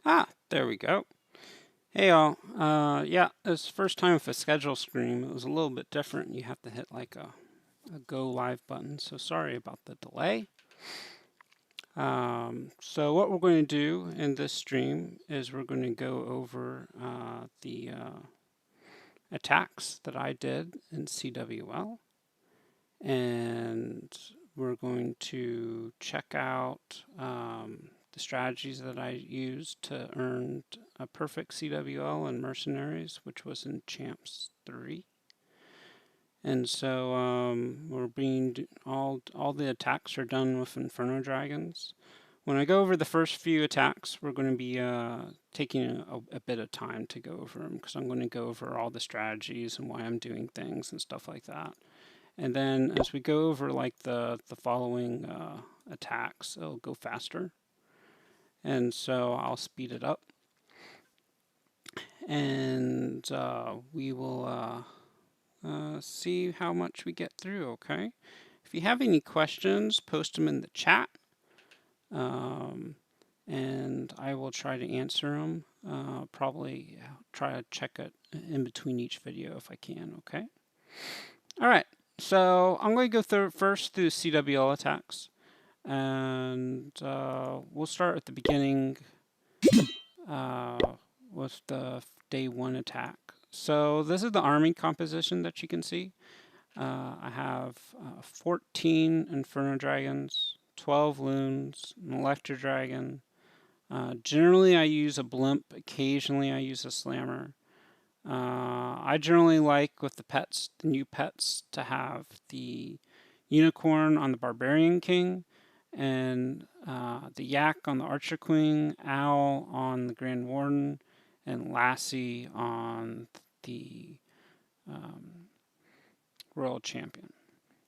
Ah, there we go. Hey all. Yeah, this first time with a schedule screen, it was a little bit different. You have to hit like a go live button. So sorry about the delay. So what we're going to do in this stream is we're going to go over the attacks that I did in CWL, and we're going to check out the strategies that I used to earn a perfect CWL in Mercenaries, which was in Champs 3. And so we're being all the attacks are done with Inferno Dragons. When I go over the first few attacks, we're going to be taking a bit of time to go over them because I'm going to go over all the strategies and why I'm doing things and stuff like that. And then as we go over like the following attacks, it'll go faster. And so I'll speed it up. And we will see how much we get through, okay? If you have any questions, post them in the chat. And I will try to answer them. Probably try to check it in between each video if I can, okay? All right, so I'm going to go first through CWL attacks. And we'll start at the beginning with the day 1 attack. So this is the army composition that you can see. I have 14 Inferno Dragons, 12 Loons, an Electro Dragon. Generally I use a Blimp, occasionally I use a Slammer. I generally like with the pets, the new pets, to have the Unicorn on the Barbarian King, and the Yak on the Archer Queen, Owl on the Grand Warden, and Lassie on the Royal Champion.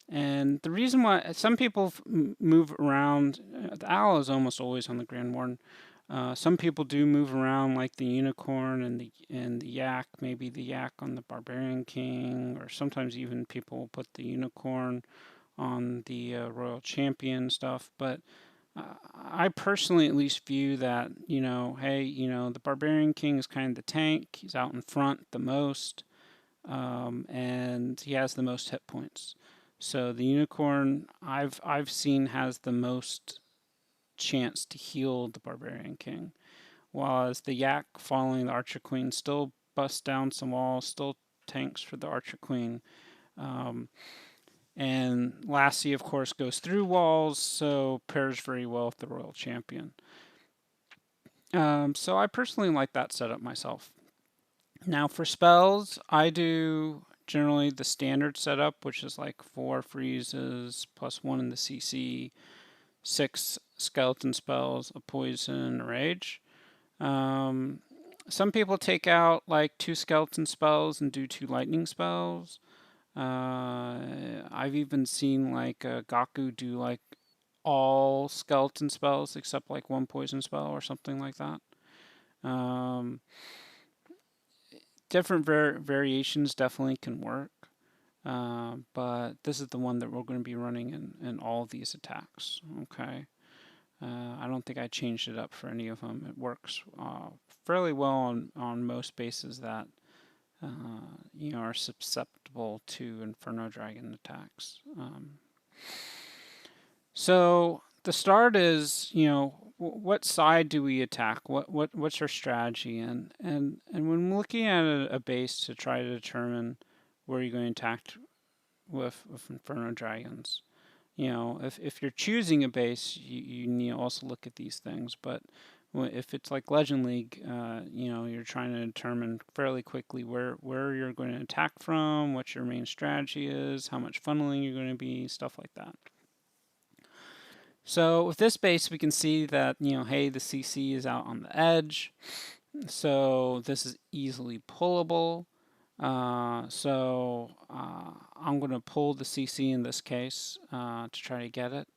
And the reason why some people move around, the Owl is almost always on the Grand Warden. Some people do move around like the Unicorn and the Yak, maybe the Yak on the Barbarian King, or sometimes even people put the Unicorn on the Royal Champion stuff. But I personally at least view that, hey, the Barbarian King is kind of the tank. He's out in front the most, and he has the most hit points. So the Unicorn I've seen has the most chance to heal the Barbarian King, whereas the Yak following the Archer Queen still busts down some walls, still tanks for the Archer Queen. And Lassie, of course, goes through walls, so pairs very well with the Royal Champion. So I personally like that setup myself. Now for spells, I do generally the standard setup, which is like 4 freezes plus 1 in the CC, 6 skeleton spells, a poison, a rage. Some people take out like 2 skeleton spells and do 2 lightning spells. I've even seen like Gaku do like all skeleton spells except like 1 poison spell or something like that. Different variations definitely can work, but this is the one that we're going to be running in all of these attacks. Okay. I don't think I changed it up for any of them. It works fairly well on most bases that are susceptible to Inferno Dragon attacks. So the start is, what side do we attack? What's our strategy? And when looking at a base to try to determine where you're going to attack with Inferno Dragons, if you're choosing a base, you need to also look at these things. But if it's like Legend League, you're trying to determine fairly quickly where you're going to attack from, what your main strategy is, how much funneling you're going to be, stuff like that. So with this base, we can see that, hey, the CC is out on the edge. So this is easily pullable. I'm going to pull the CC in this case to try to get it.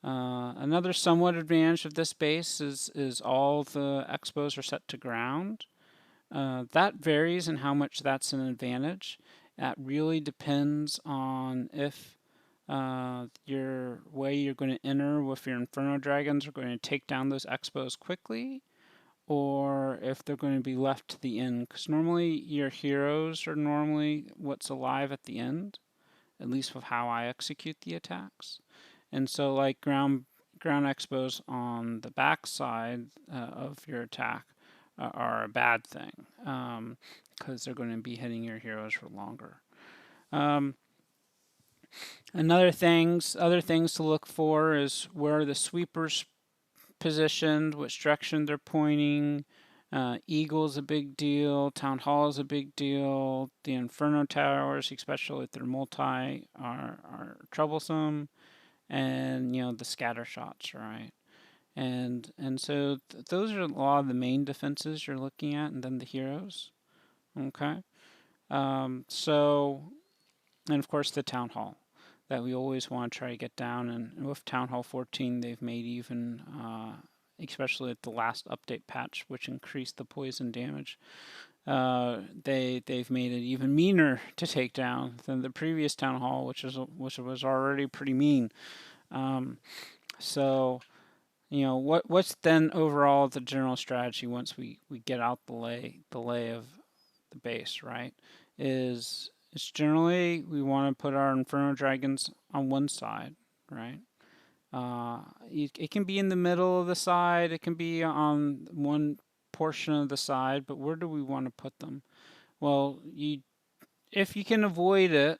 Another somewhat advantage of this base is all the expos are set to ground. That varies in how much that's an advantage. That really depends on if your way you're going to enter with your Inferno Dragons are going to take down those expos quickly, or if they're going to be left to the end. Because normally your heroes are normally what's alive at the end, at least with how I execute the attacks. And so, like ground expos on the back side of your attack are a bad thing, because they're going to be hitting your heroes for longer. Um, other things to look for is where the sweepers positioned, which direction they're pointing. Eagle's a big deal. Town Hall is a big deal. The Inferno Towers, especially if they're multi, are troublesome. And the scatter shots, right? And so those are a lot of the main defenses you're looking at, and then the heroes. Okay. So, and of course the Town Hall that we always want to try to get down. And with Town Hall 14, they've made even, especially at the last update patch, which increased the poison damage. They've made it even meaner to take down than the previous Town Hall, which was already pretty mean. So, what's then overall the general strategy once we get out the lay of the base, right? It's generally we want to put our Inferno Dragons on one side, right? It can be in the middle of the side, it can be on one portion of the side, but where do we want to put them? Well, if you can avoid it,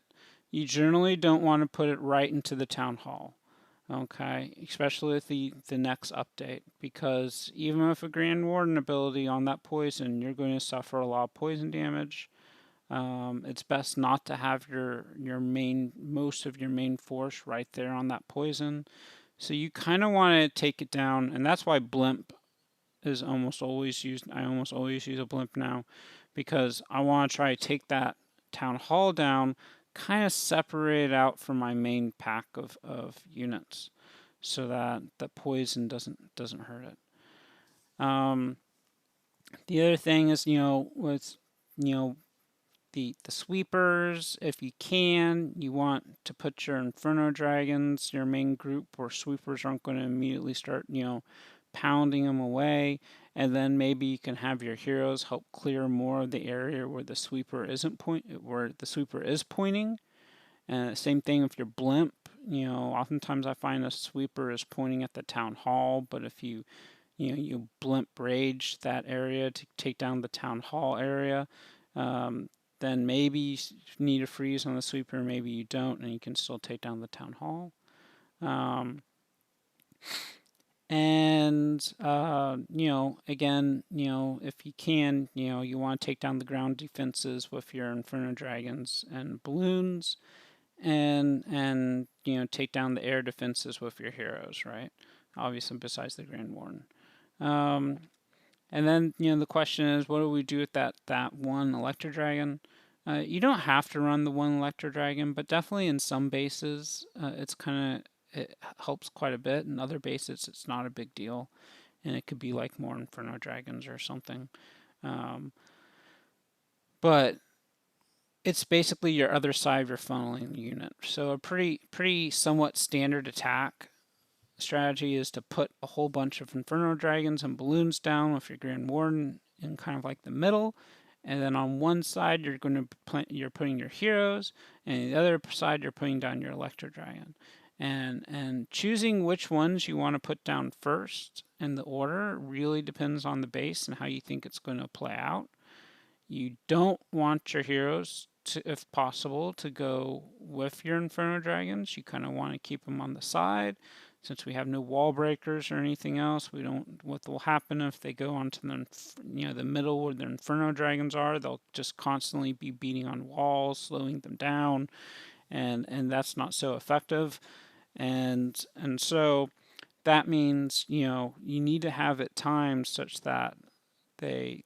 you generally don't want to put it right into the Town Hall. Okay, especially with the next update, because even with a Grand Warden ability on that poison, you're going to suffer a lot of poison damage. It's best not to have most of your main force right there on that poison. So you kind of want to take it down, and that's why blimp is almost always used. I almost always use a blimp now, because I want to try to take that Town Hall down, kind of separate it out from my main pack of units, so that the poison doesn't hurt it. The other thing is, with the sweepers, if you can, you want to put your Inferno Dragons, your main group, where sweepers aren't going to immediately start, pounding them away. And then maybe you can have your heroes help clear more of the area where the sweeper where the sweeper is pointing. And same thing with your blimp. Oftentimes I find a sweeper is pointing at the Town Hall, but if you blimp rage that area to take down the Town Hall area, then maybe you need a freeze on the sweeper, maybe you don't, and you can still take down the Town Hall. Again, if you can, you want to take down the ground defenses with your Inferno Dragons and Balloons, and take down the air defenses with your heroes, right? Obviously, besides the Grand Warden. And then, the question is, what do we do with that one Electro Dragon? You don't have to run the one Electro Dragon, but definitely in some bases, it helps quite a bit. In other bases, it's not a big deal, and it could be like more Inferno Dragons or something. But it's basically your other side of your funneling unit. So a pretty somewhat standard attack strategy is to put a whole bunch of Inferno Dragons and Balloons down with your Grand Warden in kind of like the middle, and then on one side you're putting your heroes, and the other side you're putting down your Electro Dragon, and choosing which ones you want to put down first in the order really depends on the base and how you think it's going to play out. You don't want your heroes to, if possible, to go with your Inferno Dragons. You kind of want to keep them on the side. Since we have no wall breakers or anything else, we don't. What will happen if they go onto the middle where the Inferno Dragons are? They'll just constantly be beating on walls, slowing them down, and that's not so effective. And so that means you need to have it timed such that they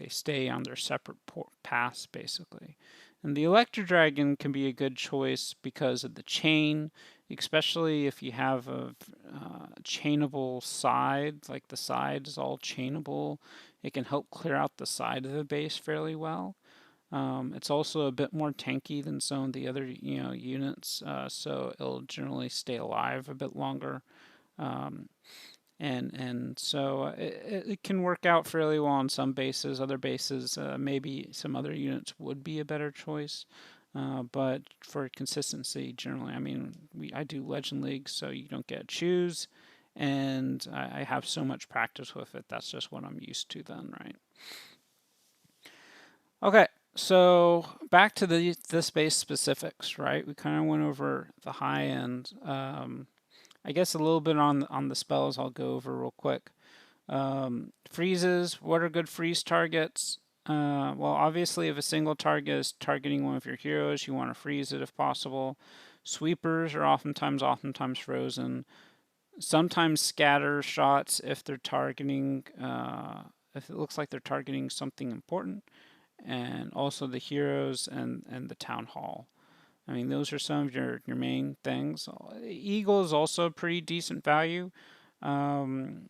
stay on their separate paths basically. And the Electro Dragon can be a good choice because of the chain, especially if you have a chainable side, like the side is all chainable. It can help clear out the side of the base fairly well. It's also a bit more tanky than some of the other units, so it'll generally stay alive a bit longer. and so it can work out fairly well on some bases. Other bases, maybe some other units would be a better choice. But for consistency, generally, I mean, I do Legend League, so you don't get to choose, and I have so much practice with it. That's just what I'm used to then, right? Okay, so back to the space specifics, right? We kind of went over the high end. I guess a little bit on the spells I'll go over real quick. Freezes, what are good freeze targets? Well, obviously, if a single target is targeting one of your heroes, you want to freeze it if possible. Sweepers are oftentimes frozen. Sometimes scatter shots if they're targeting, if it looks like they're targeting something important. And also the heroes and the town hall. I mean, those are some of your main things. Eagle is also a pretty decent value. Um,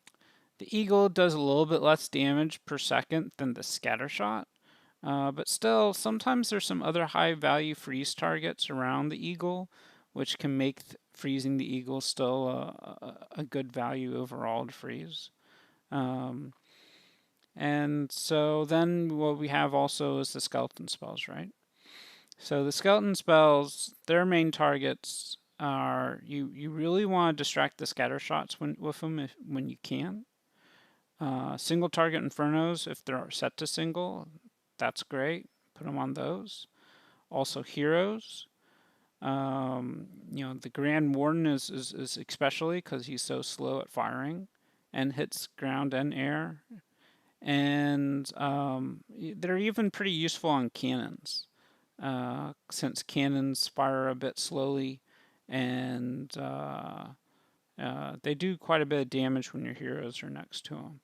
the Eagle does a little bit less damage per second than the scatter shot. But still, sometimes there's some other high value freeze targets around the Eagle, which can make freezing the Eagle still a good value overall to freeze. And so then what we have also is the skeleton spells, right? So the skeleton spells, their main targets are you really want to distract the scatter shots with them when you can. Single target infernos, if they're set to single, that's great. Put them on those. Also heroes. The Grand Warden is especially because he's so slow at firing and hits ground and air. And they're even pretty useful on cannons, since cannons fire a bit slowly, and they do quite a bit of damage when your heroes are next to them.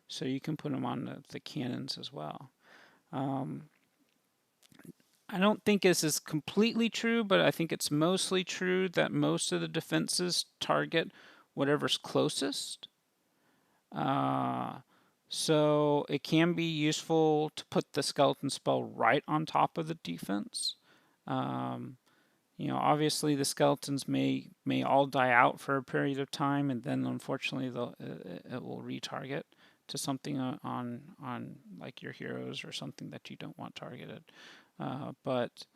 So you can put them on the cannons as well. I don't think this is completely true, but I think it's mostly true that most of the defenses target whatever's closest. So it can be useful to put the skeleton spell right on top of the defense. Obviously the skeletons may all die out for a period of time, and then unfortunately it will retarget to something on like your heroes or something that you don't want targeted. But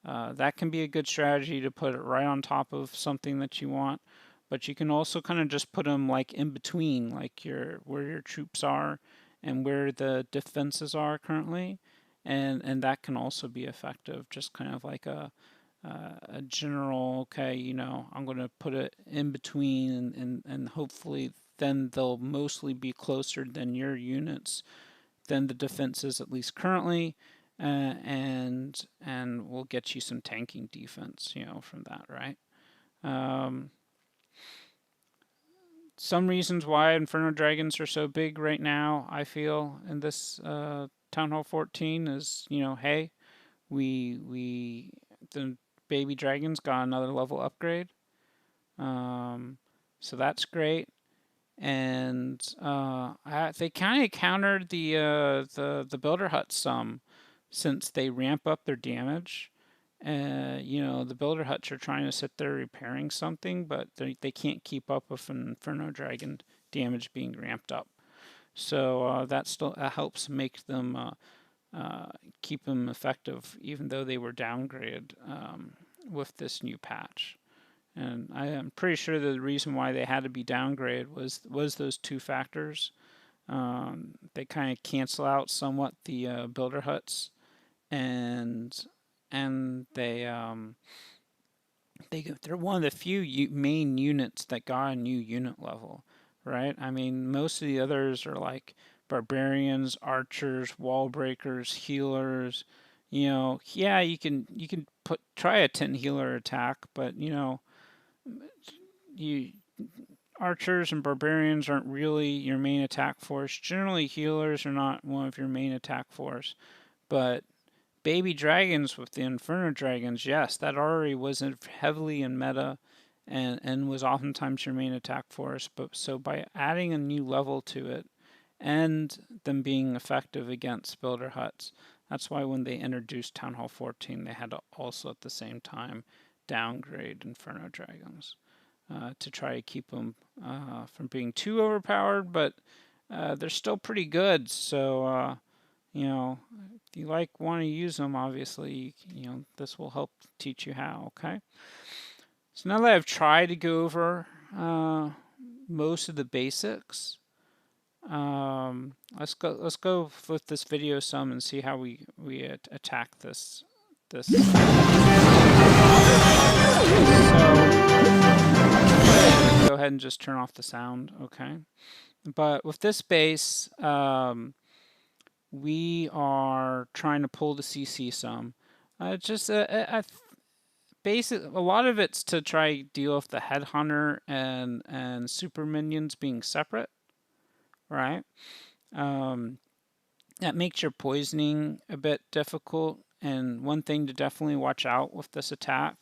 that can be a good strategy to put it right on top of something that you want. But you can also kind of just put them like in between, like where your troops are and where the defenses are currently, and that can also be effective. Just kind of like a general, okay, I'm going to put it in between, and hopefully then they'll mostly be closer than your units, than the defenses at least currently, and will get you some tanking defense, from that, right? Some reasons why Inferno Dragons are so big right now, I feel, in this Town Hall 14 is, hey, the baby dragons got another level upgrade, so that's great, and they kind of countered the builder huts some, since they ramp up their damage. The builder huts are trying to sit there repairing something, but they can't keep up with an Inferno Dragon damage being ramped up. So that still helps make them keep them effective, even though they were downgraded with this new patch. And I am pretty sure the reason why they had to be downgraded was those two factors. They kind of cancel out somewhat the builder huts, and they're one of the few main units that got a new unit level, right? I mean, most of the others are like barbarians, archers, wall breakers, healers. Yeah, you can try a 10 healer attack, but you archers and barbarians aren't really your main attack force. Generally, healers are not one of your main attack force, but baby dragons with the Inferno Dragons, yes, that already was heavily in meta and was oftentimes your main attack force. But so by adding a new level to it and them being effective against builder huts, that's why when they introduced Town Hall 14, they had to also at the same time downgrade Inferno Dragons. to try to keep them from being too overpowered, but they're still pretty good. So you know, if you want to use them, obviously, this will help teach you how. Okay. So now that I've tried to go over most of the basics, let's go with this video some and see how we attack this. So go ahead and just turn off the sound, okay? But with this base, we are trying to pull the CC some. Just basic. A lot of it's to try deal with the headhunter and super minions being separate, right? That makes your poisoning a bit difficult. And one thing to definitely watch out with this attack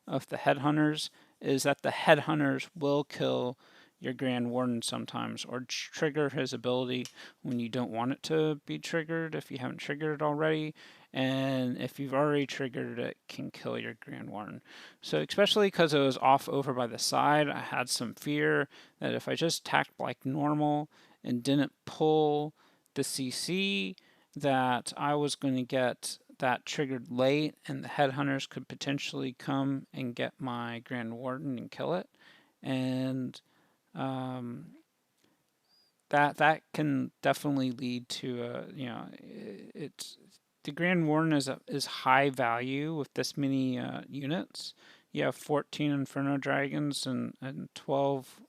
of the headhunters is that the headhunters will kill your Grand Warden sometimes, or trigger his ability when you don't want it to be triggered if you haven't triggered it already. And if you've already triggered it, it can kill your Grand Warden. So especially because it was off over by the side, I had some fear that if I just attacked like normal and didn't pull the CC, that I was going to get that triggered late, and the headhunters could potentially come and get my Grand Warden and kill it. And that can definitely lead to it's the Grand Warden is high value with this many units. You have 14 Inferno Dragons and 12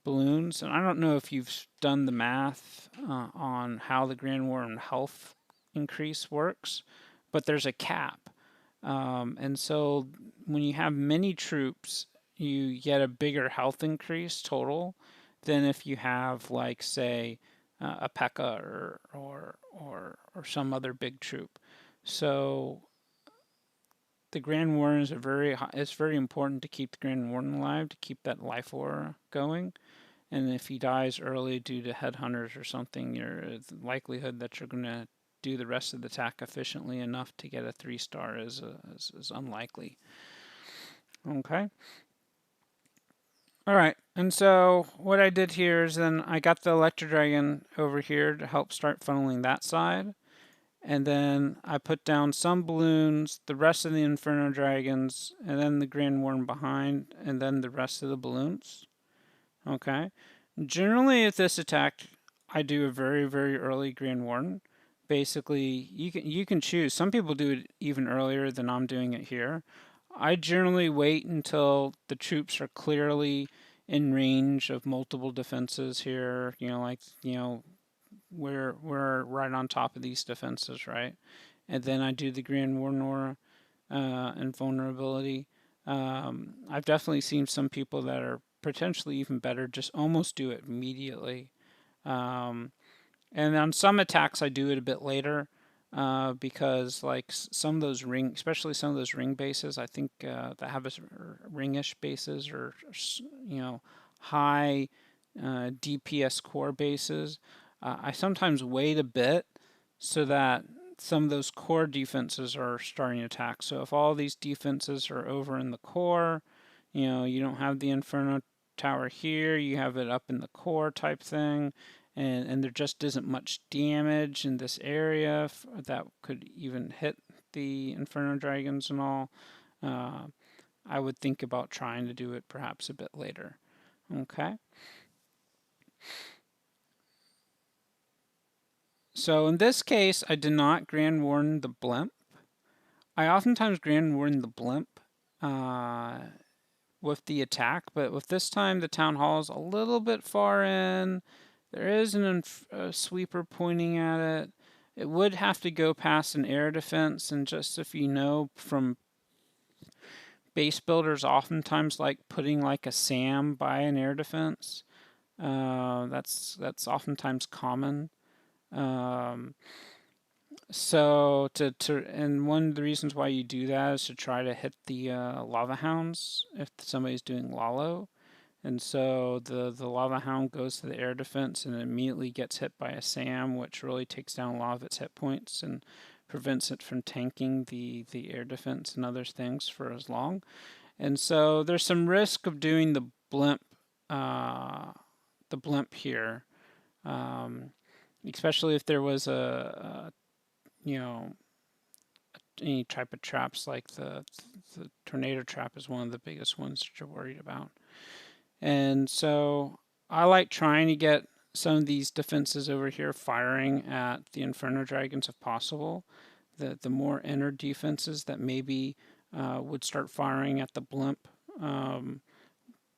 balloons, and I don't know if you've done the math on how the Grand Warden health increase works, but there's a cap. And so when you have many troops, you get a bigger health increase total than if you have, like, say, a P.E.K.K.A. or some other big troop. So the Grand Warden is it's very important to keep the Grand Warden alive, to keep that life aura going. And if he dies early due to headhunters or something, the likelihood that you're going to do the rest of the attack efficiently enough to get a 3-star is unlikely. Okay. All right. And so what I did here is then I got the Electro Dragon over here to help start funneling that side. And then I put down some balloons, the rest of the Inferno Dragons, and then the Grand Warden behind, and then the rest of the balloons. Okay. Generally, at this attack, I do a very, very early Grand Warden. Basically, you can choose. Some people do it even earlier than I'm doing it here. I generally wait until the troops are clearly in range of multiple defenses here. We're right on top of these defenses, right? And then I do the Grand Warden aura and vulnerability. I've definitely seen some people that are potentially even better just almost do it immediately. And on some attacks I do it a bit later because like some of those especially some of those ring bases, I think that have ringish bases or high DPS core bases, I sometimes wait a bit so that some of those core defenses are starting to attack. So if all these defenses are over in the core, you don't have the Inferno Tower here, you have it up in the core type thing, and there just isn't much damage in this area that could even hit the Inferno Dragons and all. I would think about trying to do it perhaps a bit later. Okay. So in this case, I did not Grand Warden the blimp. I oftentimes Grand Warden the blimp with the attack, but with this time the Town Hall is a little bit far in. There is a sweeper pointing at it. It would have to go past an air defense, and just if you know from base builders oftentimes like putting like a SAM by an air defense. That's oftentimes common. So and one of the reasons why you do that is to try to hit the lava hounds if somebody's doing Lalo. And so the lava hound goes to the air defense and immediately gets hit by a SAM, which really takes down a lot of its hit points and prevents it from tanking the air defense and other things for as long. And so there's some risk of doing the blimp here, especially if there was you know, any type of traps like the tornado trap is one of the biggest ones that you're worried about. And so I like trying to get some of these defenses over here firing at the Inferno Dragons if possible. The more inner defenses that maybe would start firing at the blimp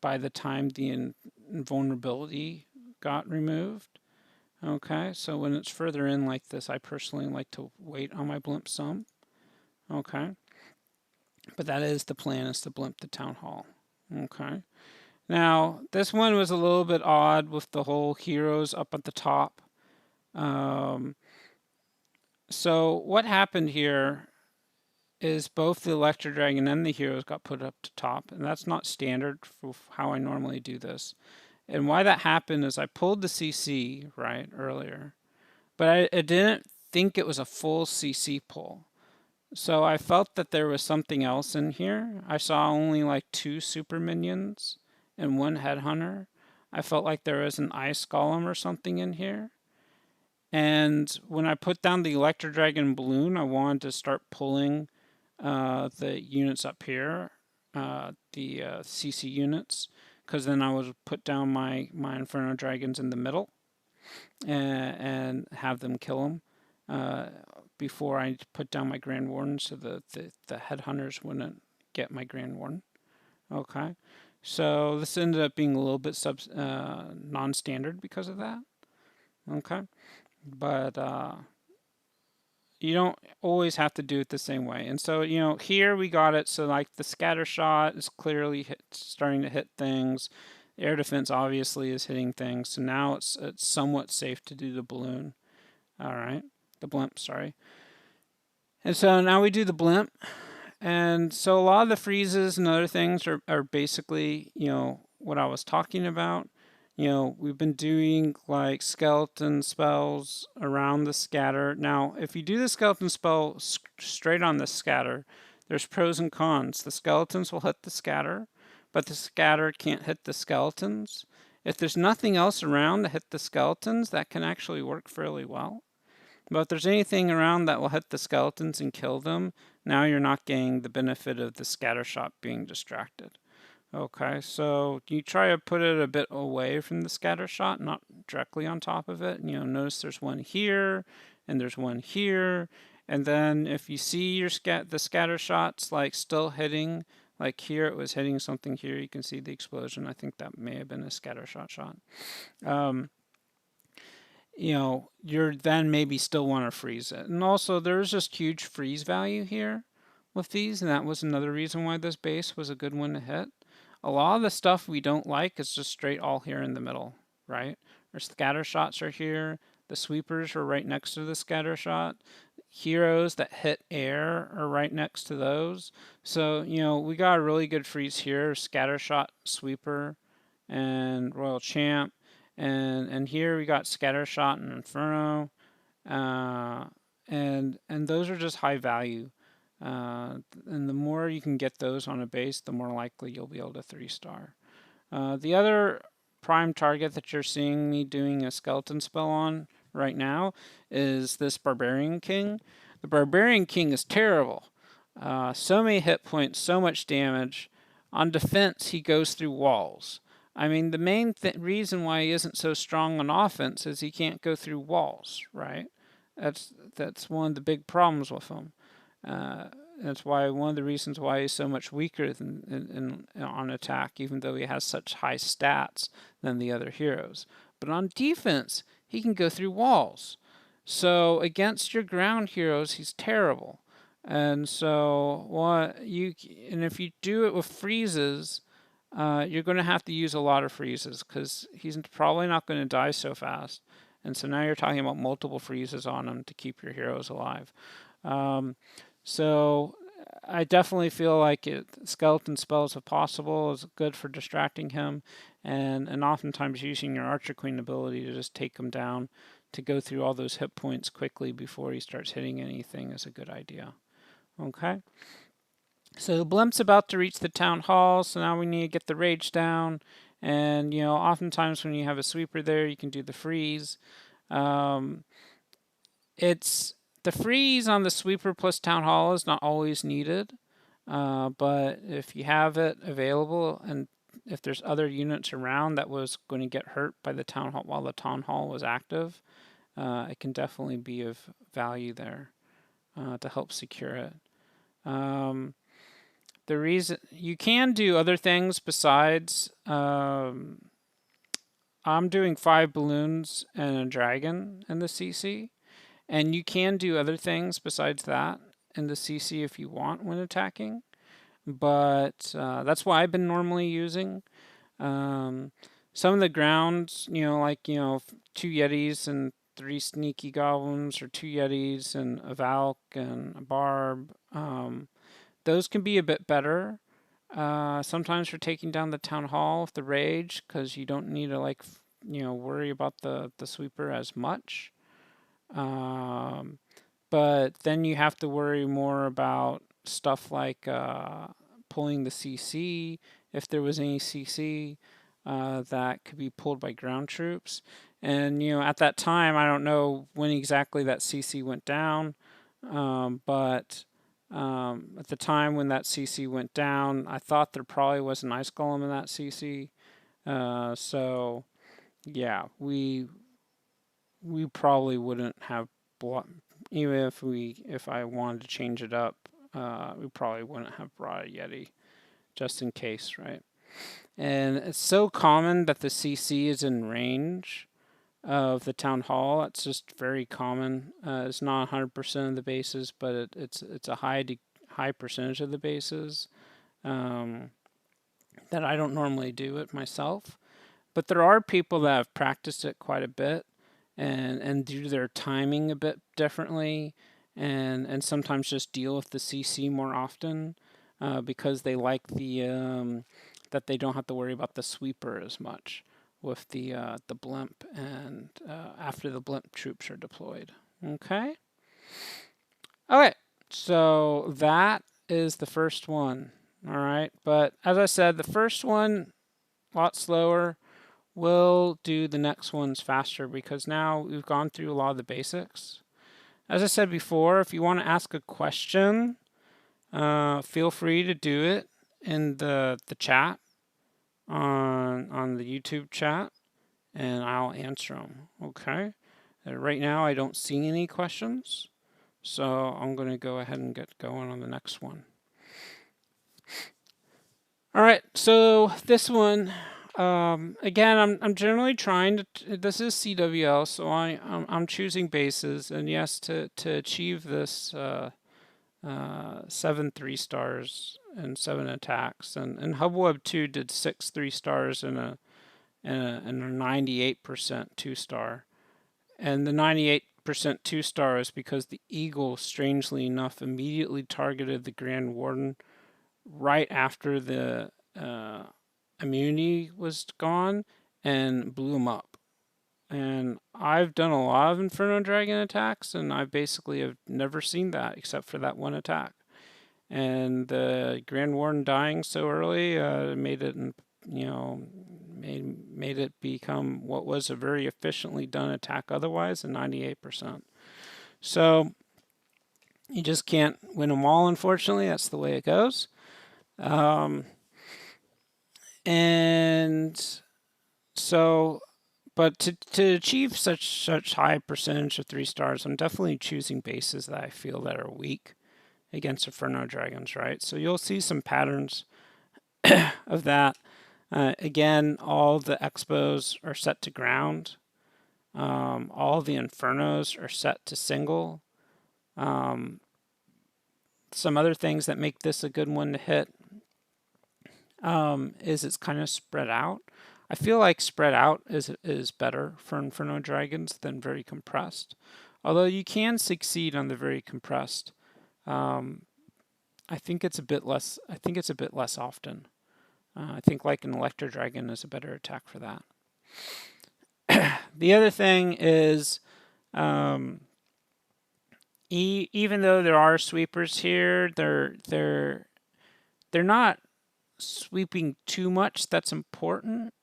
by the time the invulnerability got removed. Okay, so when it's further in like this, I personally like to wait on my blimp some. Okay, but that is the plan, is to blimp the town hall. Okay. Now, this one was a little bit odd with the whole heroes up at the top. So what happened here is both the Electro Dragon and the heroes got put up to top, and that's not standard for how I normally do this. And why that happened is I pulled the CC right earlier, but I didn't think it was a full CC pull. So I felt that there was something else in here. I saw only like 2 super minions and 1 headhunter. I felt like there was an ice golem or something in here. And when I put down the Electro Dragon balloon, I wanted to start pulling the units up here, the CC units, because then I would put down my Inferno Dragons in the middle and have them kill them before I put down my Grand Warden, so the headhunters wouldn't get my Grand Warden. Okay, so this ended up being a little bit non-standard because of that. Okay, but you don't always have to do it the same way. And so, you know, here we got it. So like the scatter shot is clearly starting to hit things. Air defense obviously is hitting things. So now it's somewhat safe to do the balloon. All right, the blimp, sorry. And so now we do the blimp. And so a lot of the freezes and other things are basically, you know, what I was talking about. You know, we've been doing like skeleton spells around the scatter. Now, if you do the skeleton spell straight on the scatter, there's pros and cons. The skeletons will hit the scatter, but the scatter can't hit the skeletons. If there's nothing else around to hit the skeletons, that can actually work fairly well. But if there's anything around that will hit the skeletons and kill them, now you're not getting the benefit of the scatter shot being distracted. Okay, so you try to put it a bit away from the scatter shot, not directly on top of it. You know, notice there's one here, and there's one here. And then if you see your the scatter shots like still hitting, like here it was hitting something here, you can see the explosion. I think that may have been a scatter shot. You know, you're then maybe still want to freeze it. And also there's just huge freeze value here with these, and that was another reason why this base was a good one to hit. A lot of the stuff we don't like is just straight all here in the middle, right? Our scatter shots are here. The sweepers are right next to the scatter shot. Heroes that hit air are right next to those. So, you know, we got a really good freeze here. Scatter shot, sweeper, and Royal Champ. And here we got scatter shot and Inferno. And those are just high value. And the more you can get those on a base, the more likely you'll be able to 3-star. The other prime target that you're seeing me doing a skeleton spell on right now is this Barbarian King. The Barbarian King is terrible. So many hit points, so much damage. On defense, he goes through walls. I mean, the main reason why he isn't so strong on offense is he can't go through walls, right? That's one of the big problems with him. That's why one of the reasons why he's so much weaker on attack, even though he has such high stats than the other heroes. But on defense, he can go through walls. So against your ground heroes, he's terrible. And so if you do it with freezes, you're going to have to use a lot of freezes because he's probably not going to die so fast. And so now you're talking about multiple freezes on him to keep your heroes alive. So I definitely feel like skeleton spells if possible is good for distracting him, and oftentimes using your Archer Queen ability to just take him down to go through all those hit points quickly before he starts hitting anything is a good idea. Okay. So the blimp's about to reach the town hall, so now we need to get the rage down. And, you know, oftentimes when you have a sweeper there, you can do the freeze. Um, it's the freeze on the sweeper plus town hall is not always needed, but if you have it available and if there's other units around that was going to get hurt by the town hall while the town hall was active, it can definitely be of value there to help secure it. The reason you can do other things besides I'm doing 5 balloons and a dragon in the CC, and you can do other things besides that in the CC if you want when attacking. But that's what I've been normally using. Um, some of the grounds, you know, like 2 Yetis and 3 sneaky goblins, or 2 Yetis and a Valk and a Barb. Those can be a bit better. Sometimes for taking down the town hall with the rage, because you don't need to worry about the sweeper as much. But then you have to worry more about stuff like pulling the CC, if there was any CC that could be pulled by ground troops. And at that time, I don't know when exactly that CC went down, but at the time when that CC went down, I thought there probably was an ice golem in that CC. So yeah, we probably wouldn't have even if I wanted to change it up, we probably wouldn't have brought a Yeti just in case, right? And it's so common that the CC is in range of the town hall. It's just very common. It's not 100% of the bases, but it's a high percentage of the bases that I don't normally do it myself. But there are people that have practiced it quite a bit and do their timing a bit differently, and sometimes just deal with the CC more often because they like that they don't have to worry about the sweeper as much with the blimp and after the blimp troops are deployed. Okay. Okay. So that is the first one. All right. But as I said, the first one a lot slower. We'll do the next ones faster because now we've gone through a lot of the basics. As I said before, if you want to ask a question, feel free to do it in the chat on the YouTube chat, and I'll answer them. Okay. Right now, I don't see any questions, so I'm going to go ahead and get going on the next one. All right. So this one. Again, I'm generally trying to. This is CWL, so I'm choosing bases, and yes, to achieve this 7 3-stars and 7 attacks, and Hubweb 2 did 6 3-stars and a 98% 2-star, and the 98% 2-star is because the Eagle, strangely enough, immediately targeted the Grand Warden right after the immunity was gone and blew him up. And I've done a lot of Inferno Dragon attacks, and I basically have never seen that except for that one attack. And the Grand Warden dying so early made it, made it become what was a very efficiently done attack otherwise, a 98%. So you just can't win them all, unfortunately. That's the way it goes. And so, but to achieve such high percentage of 3-stars, I'm definitely choosing bases that I feel that are weak against Inferno Dragons, right? So you'll see some patterns of that. Again, all the expos are set to ground. All the Infernos are set to single. Some other things that make this a good one to hit is it's kind of spread out. I feel like spread out is better for Inferno Dragons than very compressed. Although you can succeed on the very compressed. I think it's a bit less. I think it's a bit less often. I think like an Electro Dragon is a better attack for that. The other thing is, even though there are sweepers here, they're they're not sweeping too much that's important.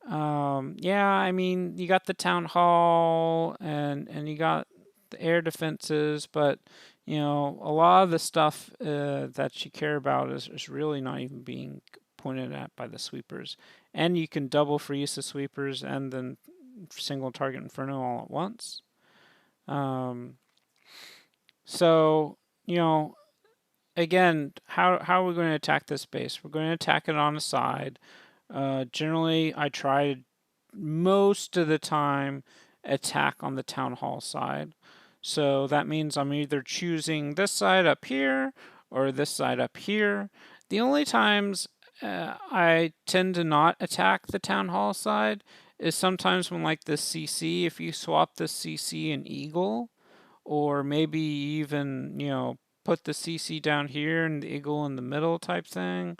Yeah, I mean, you got the town hall and you got the air defenses, but you know, a lot of the stuff that you care about is really not even being pointed at by the sweepers. And you can double freeze the sweepers and then single target Inferno all at once. Um, so, you know, again, how are we going to attack this base? We're going to attack it on the side. Generally, I try most of the time attack on the town hall side. So that means I'm either choosing this side up here or this side up here. The only times I tend to not attack the town hall side is sometimes when like this CC, if you swap the CC and Eagle, or maybe even, you know, put the CC down here and the Eagle in the middle type thing,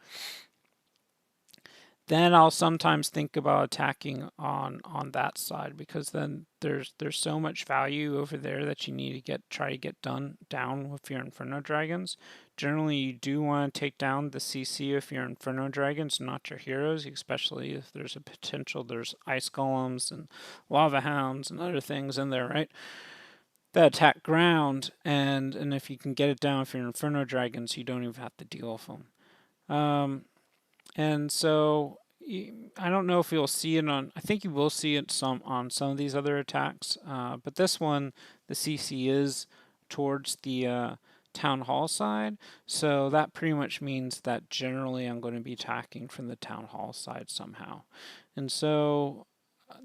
then I'll sometimes think about attacking on that side, because then there's so much value over there that you need to try to get down with your Inferno Dragons. Generally, you do want to take down the CC of your Inferno Dragons, not your heroes, especially if there's a potential there's ice golems and lava hounds and other things in there, right? That attack ground, and if you can get it down for your Inferno Dragons, you don't even have to deal with them. And so I don't know if you'll see it on. I think you will see it on some of these other attacks, but this one, the CC is towards the town hall side, so that pretty much means that generally I'm going to be attacking from the town hall side somehow. And so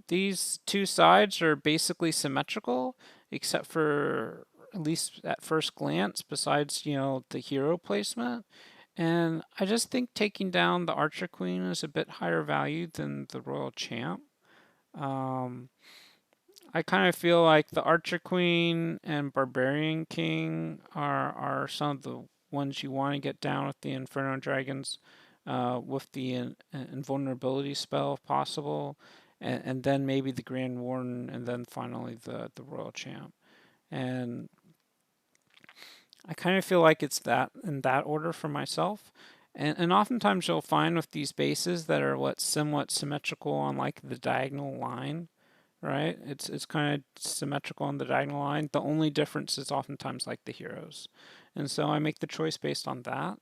these two sides are basically symmetrical, except for, at least at first glance, besides, you know, the hero placement. And I just think taking down the Archer Queen is a bit higher value than the Royal Champ. I kind of feel like the Archer Queen and Barbarian King are some of the ones you want to get down with the Inferno Dragons, with the invulnerability spell if possible, and then maybe the Grand Warden, and then finally the Royal Champ. And I kind of feel like it's that in that order for myself. And oftentimes you'll find with these bases that are somewhat symmetrical on like the diagonal line, right? It's kind of symmetrical on the diagonal line. The only difference is oftentimes like the heroes. And so I make the choice based on that.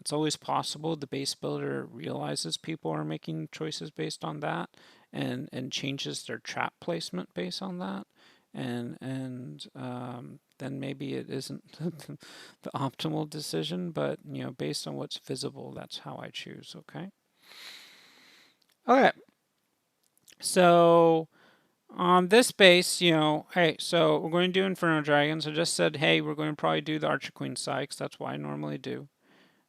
It's always possible the base builder realizes people are making choices based on that, and changes their trap placement based on that. And then maybe it isn't the optimal decision, but you know, based on what's visible, that's how I choose. Okay. Okay. So on this base, you know, hey, so we're going to do Inferno Dragons. I just said, hey, we're going to probably do the Archer Queen side, because that's what I normally do.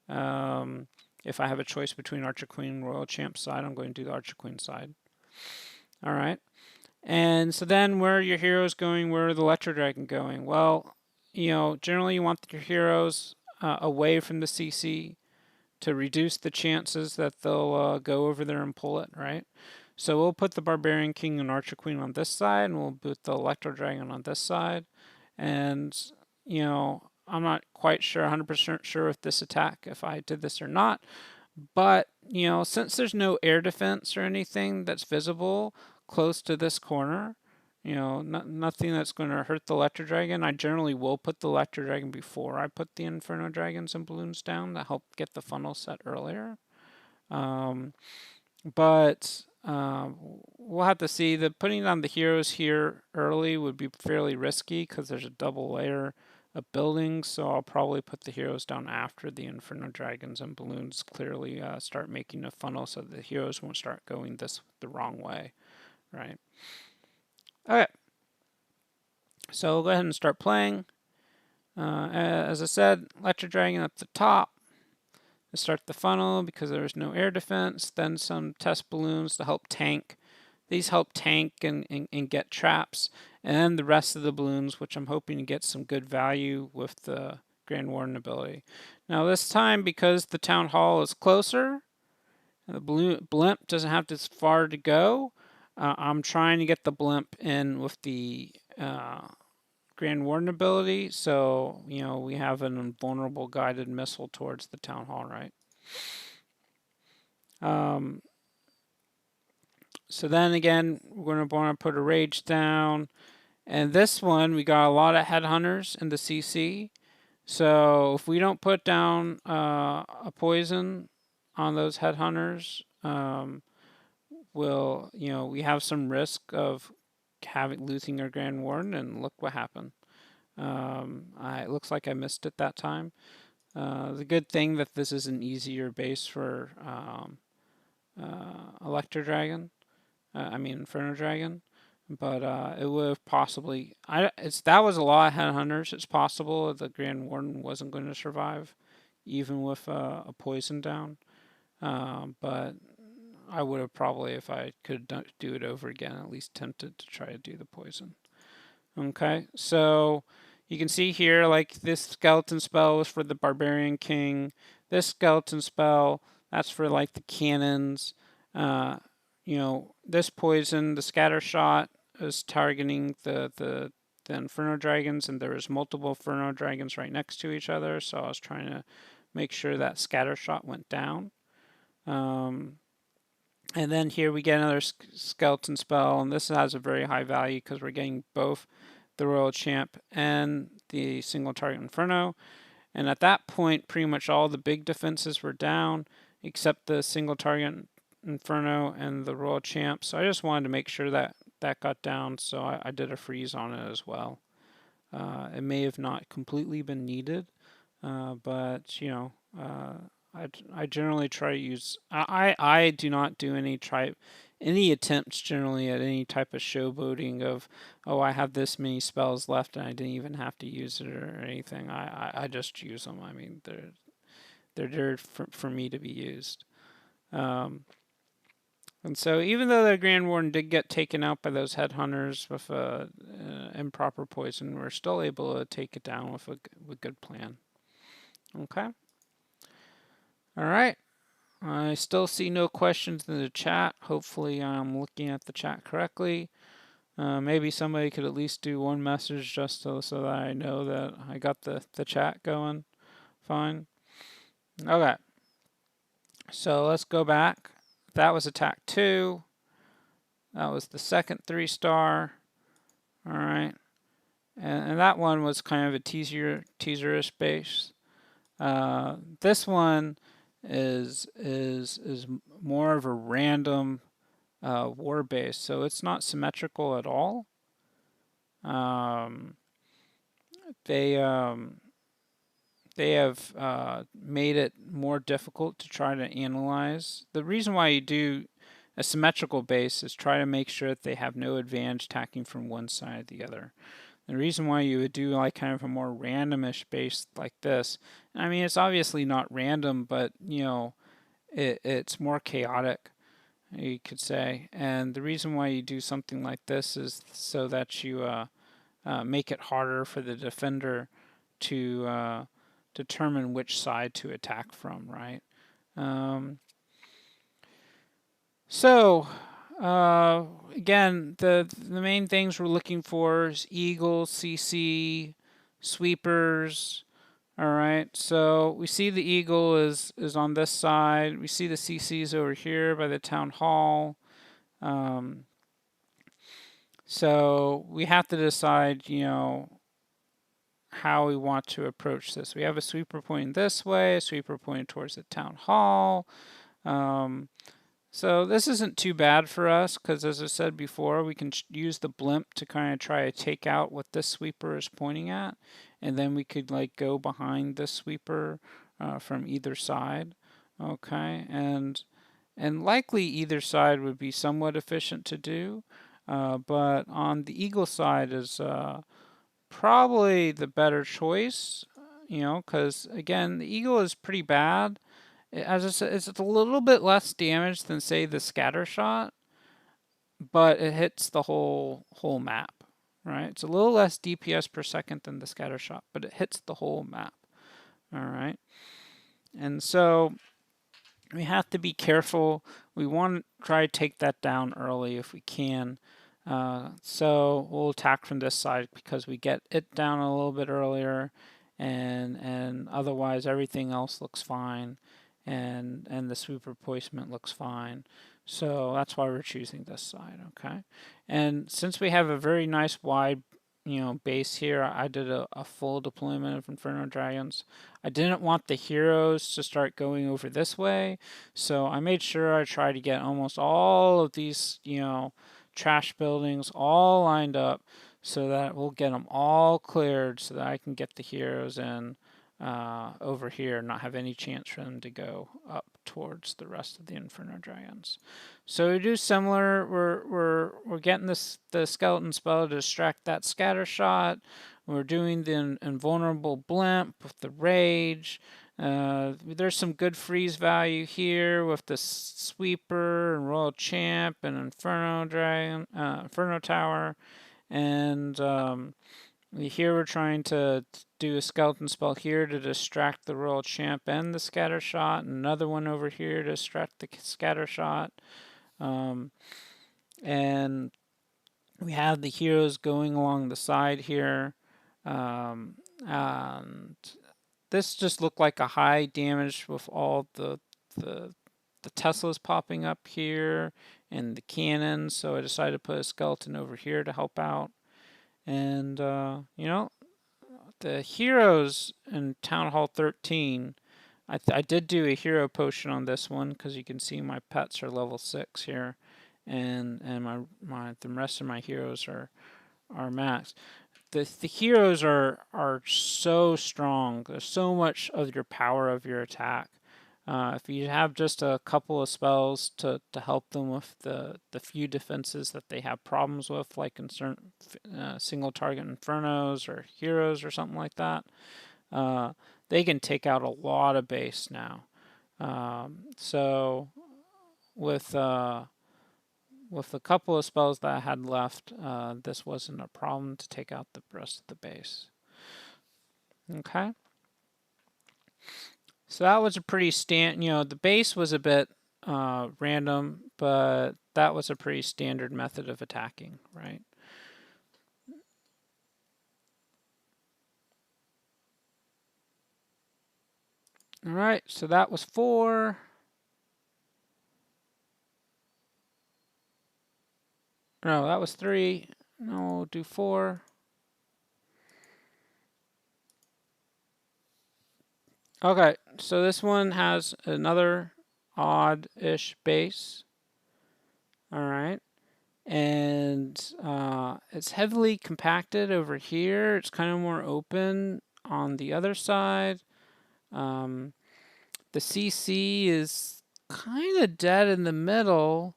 If I have a choice between Archer Queen and Royal Champ side, I'm going to do the Archer Queen side. All right. And so then where are your heroes going? Where are the Electro Dragon going? Well, you know, generally you want your heroes away from the CC to reduce the chances that they'll go over there and pull it, right? So we'll put the Barbarian King and Archer Queen on this side, and we'll put the Electro Dragon on this side. And, you know, I'm not quite sure, 100% sure with this attack, if I did this or not. But, you know, since there's no air defense or anything that's visible close to this corner, you know, nothing that's going to hurt the Electro Dragon, I generally will put the Electro Dragon before I put the Inferno Dragons and Balloons down to help get the funnel set earlier. But we'll have to see. Putting on the heroes here early would be fairly risky because there's a double layer of buildings, so I'll probably put the heroes down after the Inferno Dragons and Balloons clearly start making a funnel, so the heroes won't start going the wrong way, right? Okay, so we'll go ahead and start playing. As I said, Electro Dragon up the top to start the funnel because there's no air defense, then some test balloons to help tank. These help tank and get traps, and the rest of the balloons, which I'm hoping to get some good value with the Grand Warden ability. Now this time, because the Town Hall is closer, the blimp doesn't have this far to go, I'm trying to get the blimp in with the Grand Warden ability, so you know we have an invulnerable guided missile towards the Town Hall, right? So then again, we're going to want to put a rage down. And this one, we got a lot of headhunters in the CC. So if we don't put down a poison on those headhunters, we have some risk of losing our Grand Warden, and look what happened. It looks like I missed it that time. The good thing that this is an easier base for Inferno Dragon, but it would have possibly. That was a lot of headhunters. It's possible the Grand Warden wasn't going to survive, even with a poison down. But I would have probably, if I could do it over again, at least tempted to try to do the poison. Okay, so you can see here, like this skeleton spell was for the Barbarian King. This skeleton spell, that's for like the cannons. This poison, the scatter shot, is targeting the Inferno Dragons, and there was multiple Inferno Dragons right next to each other, so I was trying to make sure that scatter shot went down. And then here we get another skeleton spell, and this has a very high value because we're getting both the Royal Champ and the single target Inferno. And at that point, pretty much all the big defenses were down, except the single target Inferno and the Royal Champ. So I just wanted to make sure that that got down, so I did a freeze on it as well. It may have not completely been needed, but I generally try to use. I do not do any attempts generally at any type of showboating of, oh, I have this many spells left and I didn't even have to use it or anything. I just use them. I mean, they're there for me to be used. And so even though the Grand Warden did get taken out by those headhunters with improper poison, we're still able to take it down with a good plan. Okay. All right. I still see no questions in the chat. Hopefully I'm looking at the chat correctly. Maybe somebody could at least do one message just so that I know that I got the chat going fine. Okay. So let's go back. That was attack 2. That was the second 3-star. All right. And that one was kind of a teaser-ish base. This one is more of a random war base, so it's not symmetrical at all. They have made it more difficult to try to analyze. The reason why you do a symmetrical base is try to make sure that they have no advantage attacking from one side or the other. The reason why you would do like kind of a more randomish base like this, I mean, it's obviously not random, but it's more chaotic, you could say. And the reason why you do something like this is so that you make it harder for the defender to determine which side to attack from, right? Again, the main things we're looking for is Eagle, CC, sweepers. All right, so we see the Eagle is on this side. We see the CCs over here by the Town Hall. So we have to decide, how we want to approach this. We have a sweeper pointing this way, a sweeper pointing towards the Town Hall. So this isn't too bad for us because, as I said before, we can use the blimp to kind of try to take out what this sweeper is pointing at, and then we could like go behind this sweeper from either side. Okay, and likely either side would be somewhat efficient to do, but on the Eagle side is probably the better choice, because again, the Eagle is pretty bad. As I said, it's a little bit less damage than, say, the scatter shot, but it hits the whole map, right? It's a little less DPS per second than the scatter shot, but it hits the whole map, all right? And so we have to be careful. We want to try to take that down early if we can. So we'll attack from this side because we get it down a little bit earlier, and otherwise everything else looks fine, and the sweeper placement looks fine. So that's why we're choosing this side, okay? And since we have a very nice wide, base here, I did a full deployment of Inferno Dragons. I didn't want the heroes to start going over this way, so I made sure I tried to get almost all of these, trash buildings all lined up so that we'll get them all cleared so that I can get the heroes in over here, not have any chance for them to go up towards the rest of the Inferno Dragons. So we do similar. We're getting the skeleton spell to distract that scatter shot. We're doing the invulnerable blimp with the rage. There's some good freeze value here with the sweeper and royal champ and Inferno Dragon, Inferno Tower, and here we're trying to do a skeleton spell here to distract the royal champ and the scatter shot, and another one over here to distract the scatter shot. And we have the heroes going along the side here. And this just looked like a high damage with all the Teslas popping up here and the cannons, so I decided to put a skeleton over here to help out. And the heroes in Town Hall 13, I did do a hero potion on this one because you can see my pets are level 6 here, and the rest of my heroes are max. The heroes are so strong. There's so much of your power of your attack. If you have just a couple of spells to help them with the few defenses that they have problems with, like in certain single target infernos or heroes or something like that, they can take out a lot of base now. So with a couple of spells that I had left, this wasn't a problem to take out the rest of the base. Okay. So that was a pretty the base was a bit random, but that was a pretty standard method of attacking, right? All right, so that was 4. No, that was 3. No, we'll do 4. Okay, so this one has another odd-ish base. All right. And it's heavily compacted over here. It's kind of more open on the other side. The CC is kind of dead in the middle,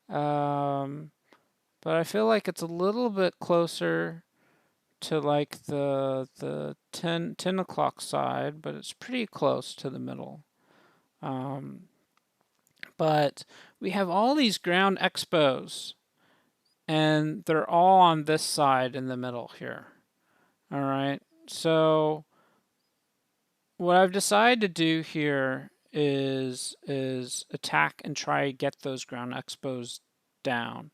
but I feel like it's a little bit closer to like the 10 o'clock side, but it's pretty close to the middle. But we have all these ground expos, and they're all on this side in the middle here. All right, so what I've decided to do here is attack and try to get those ground expos down.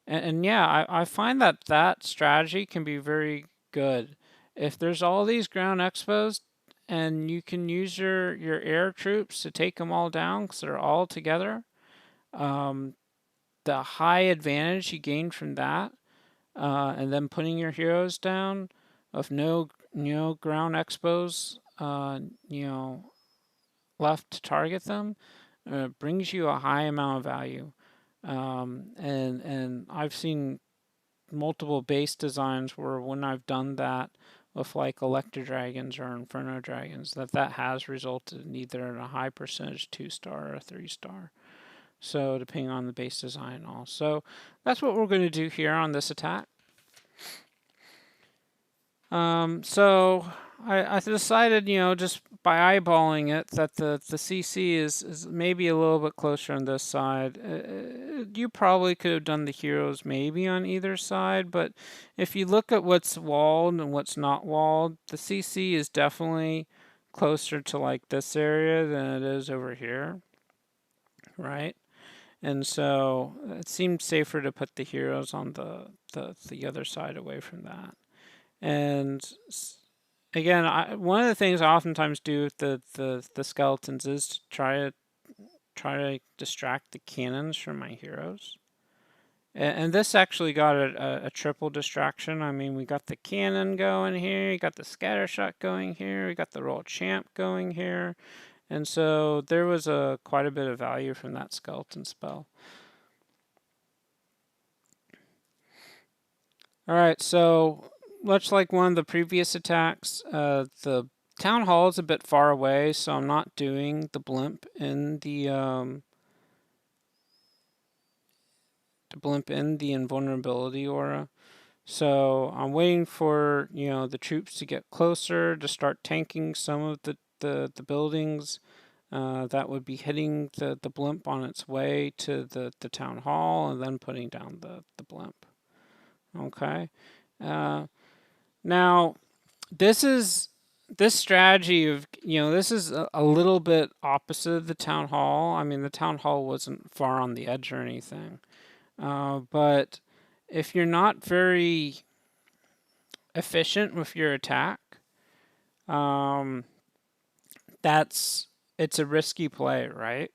And yeah, I find that strategy can be very good. If there's all these ground expos and you can use your air troops to take them all down because they're all together, the high advantage you gain from that, and then putting your heroes down of no ground expos, left to target them, brings you a high amount of value. And I've seen multiple base designs where when I've done that with like Electro Dragons or Inferno Dragons, that has resulted in either in a high percentage 2-star or a 3-star. So depending on the base design and all. So that's what we're going to do here on this attack. So I decided, just by eyeballing it, that the CC is maybe a little bit closer on this side. You probably could have done the heroes maybe on either side, but if you look at what's walled and what's not walled, the CC is definitely closer to like this area than it is over here, right? And so it seemed safer to put the heroes on the other side away from that. And again, one of the things I oftentimes do with the skeletons is to try to distract the cannons from my heroes. And this actually got a triple distraction. I mean, we got the cannon going here, we got the scatter shot going here, we got the roll champ going here, and so there was quite a bit of value from that skeleton spell. All right, so much like one of the previous attacks, the town hall is a bit far away, so I'm not doing the blimp in the invulnerability aura. So I'm waiting for, the troops to get closer to start tanking some of the buildings that would be hitting the blimp on its way to the town hall, and then putting down the blimp. Okay. Now, this strategy of, this is a little bit opposite of the town hall. I mean, the town hall wasn't far on the edge or anything. But if you're not very efficient with your attack, it's a risky play, right?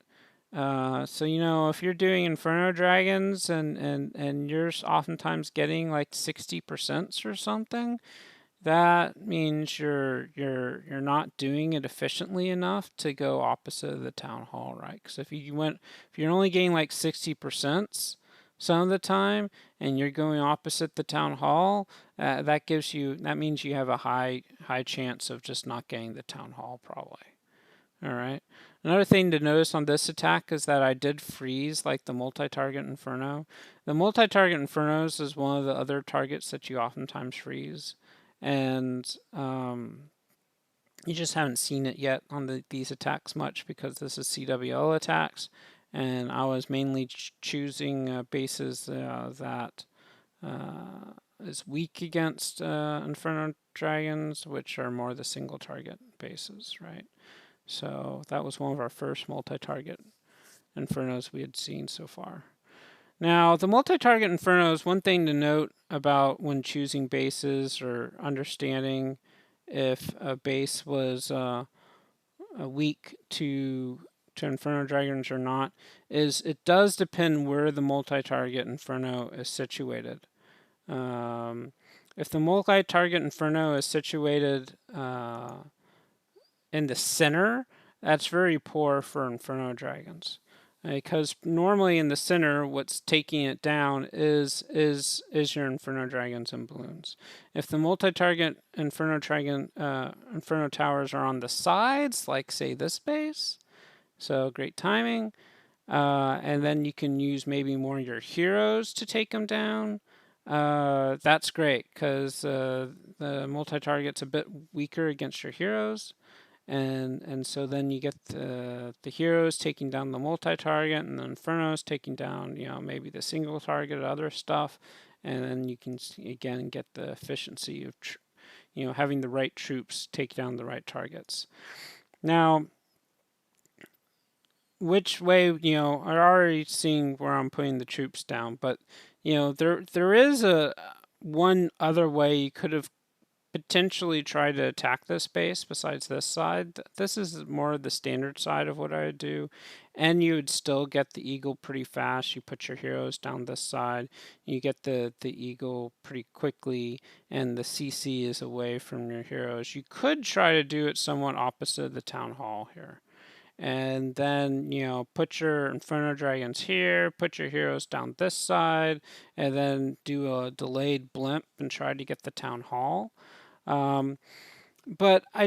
So if you're doing Inferno Dragons and you're oftentimes getting like 60% or something, that means you're not doing it efficiently enough to go opposite of the town hall, right? Because if you're only getting like 60% some of the time, and you're going opposite the town hall, that means you have a high chance of just not getting the town hall probably. All right. Another thing to notice on this attack is that I did freeze like the multi-target Inferno. The multi-target Infernos is one of the other targets that you oftentimes freeze, and you just haven't seen it yet on these attacks much because this is CWL attacks, and I was mainly choosing bases that is weak against Inferno Dragons, which are more the single target bases, right? So that was one of our first multi-target Infernos we had seen so far. Now, the multi-target Infernos, one thing to note about when choosing bases or understanding if a base was weak to Inferno Dragons or not, is it does depend where the multi-target Inferno is situated. If the multi-target Inferno is situated in the center, that's very poor for Inferno Dragons. Because normally in the center, what's taking it down is your Inferno Dragons and Balloons. If the multi-target Inferno Towers are on the sides, like say this base, so great timing, and then you can use maybe more of your heroes to take them down. That's great because the multi-target's a bit weaker against your heroes. And so then you get the heroes taking down the multi-target, and the Infernos taking down, maybe the single target, other stuff, and then you can again get the efficiency of, having the right troops take down the right targets. Now, which way, I'm already seeing where I'm putting the troops down, but there is one other way you could have potentially try to attack this base besides this side. This is more the standard side of what I would do, and you would still get the eagle pretty fast. You put your heroes down this side, you get the eagle pretty quickly, and the CC is away from your heroes. You could try to do it somewhat opposite of the town hall here. And then, put your Inferno Dragons here, put your heroes down this side, and then do a delayed blimp and try to get the town hall. But I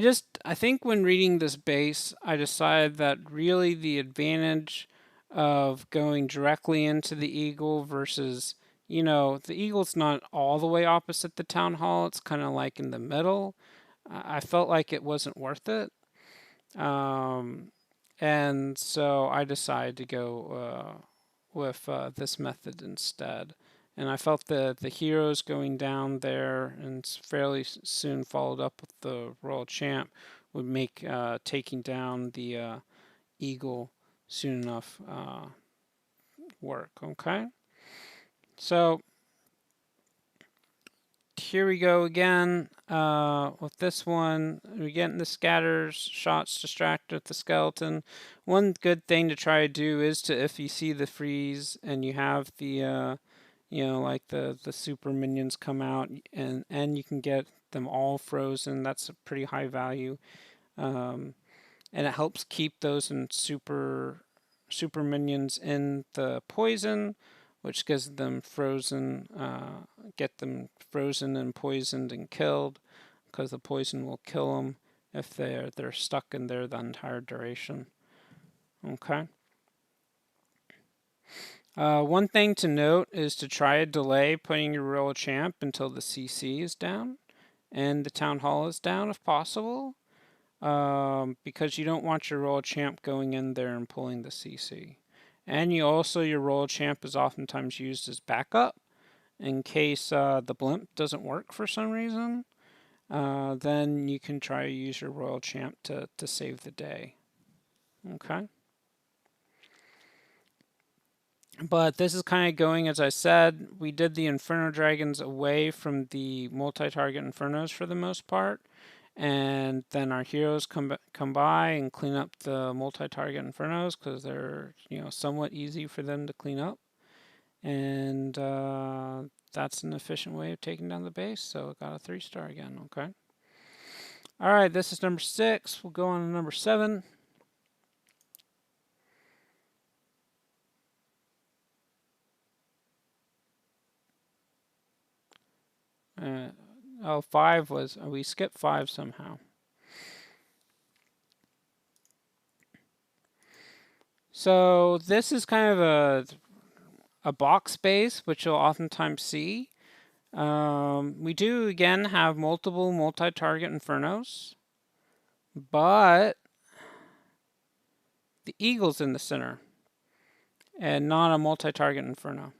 think when reading this base, I decided that really the advantage of going directly into the eagle versus, the eagle's not all the way opposite the town hall. It's kind of like in the middle. I felt like it wasn't worth it. And so I decided to go with this method instead. And I felt the heroes going down there and fairly soon followed up with the Royal Champ would make taking down the Eagle soon enough work. Okay, so here we go again with this one. We're getting the scatters shots distracted with the skeleton. One good thing to try to do is to, if you see the freeze and you have the like the super minions come out and you can get them all frozen, that's a pretty high value. And it helps keep those in super minions in the poison, which gets them frozen, get them frozen and poisoned and killed, because the poison will kill them if they're stuck in there the entire duration. Okay. One thing to note is to try to delay putting your royal champ until the CC is down and the town hall is down if possible, because you don't want your royal champ going in there and pulling the CC. And your royal champ is oftentimes used as backup in case the blimp doesn't work for some reason. Then you can try to use your royal champ to save the day. Okay. But this is kind of going, as I said, we did the Inferno Dragons away from the multi-target Infernos for the most part. And then our heroes come by and clean up the multi-target Infernos because they're, somewhat easy for them to clean up. And that's an efficient way of taking down the base. So it got a 3-star again, okay? All right, this is number 6. We'll go on to number 7. 5 was, we skipped 5 somehow. So this is kind of a box base, which you'll oftentimes see. We do again have multiple multi-target Infernos, but the eagle's in the center and not a multi-target Inferno.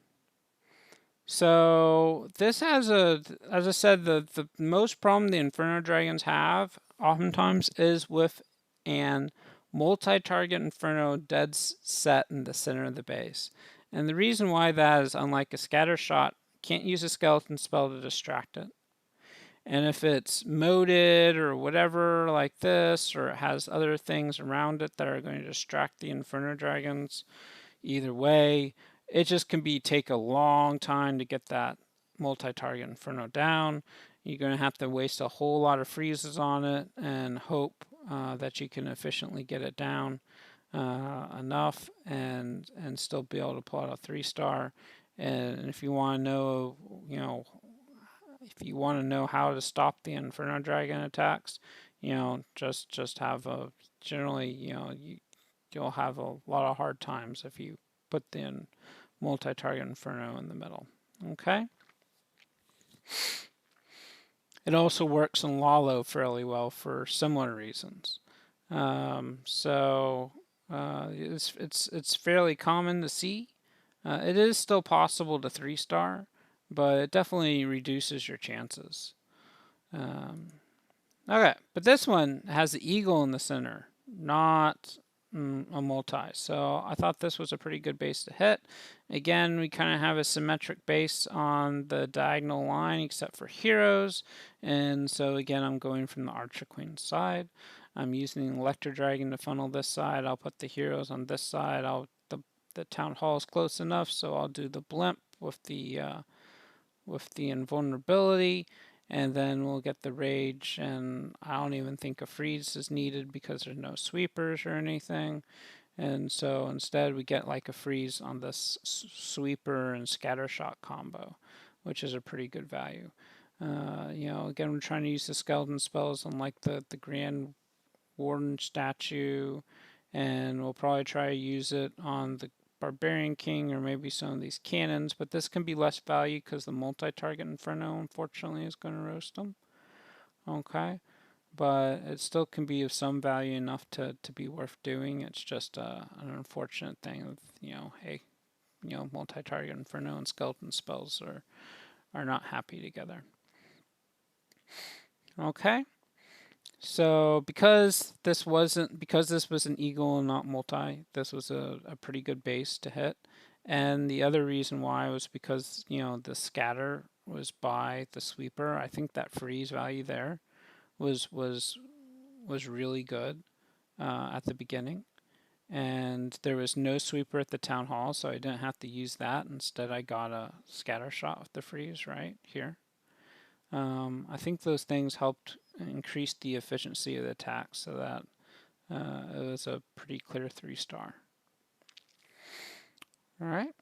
So this has as I said, the most problem the Inferno Dragons have oftentimes is with an multi-target Inferno dead set in the center of the base. And the reason why that is, unlike a scatter shot, can't use a skeleton spell to distract it. And if it's moded or whatever like this, or it has other things around it that are going to distract the Inferno Dragons, either way, it just can take a long time to get that multi-target Inferno down. You're going to have to waste a whole lot of freezes on it and hope that you can efficiently get it down enough and still be able to pull out a 3-star. And if you want to know, how to stop the Inferno Dragon attacks, just have a generally, you'll have a lot of hard times if you put the multi-target Inferno in the middle. Okay. It also works in Lalo fairly well for similar reasons. It's fairly common to see. It is still possible to 3-star, but it definitely reduces your chances. Okay, but this one has the eagle in the center, not a multi. So I thought this was a pretty good base to hit. Again, we kind of have a symmetric base on the diagonal line except for heroes. And so again, I'm going from the Archer Queen side. I'm using the Electro Dragon to funnel this side. I'll put the heroes on this side. The Town Hall is close enough, so I'll do the blimp with the invulnerability. And then we'll get the rage, and I don't even think a freeze is needed because there's no sweepers or anything. And so instead we get like a freeze on this sweeper and scatter shot combo, which is a pretty good value. Again, we're trying to use the skeleton spells on like the Grand Warden statue, and we'll probably try to use it on the Barbarian King or maybe some of these cannons, but this can be less value because the multi-target Inferno unfortunately is going to roast them. Okay, but it still can be of some value enough to be worth doing. It's just an unfortunate thing of, multi-target Inferno and skeleton spells are not happy together. Okay. So because this was an eagle and not multi, this was a pretty good base to hit. And the other reason why was because, the scatter was by the sweeper. I think that freeze value there was really good at the beginning. And there was no sweeper at the town hall, so I didn't have to use that. Instead, I got a scatter shot with the freeze right here. I think those things helped increase the efficiency of the attack, so that it was a pretty clear 3-star. All right.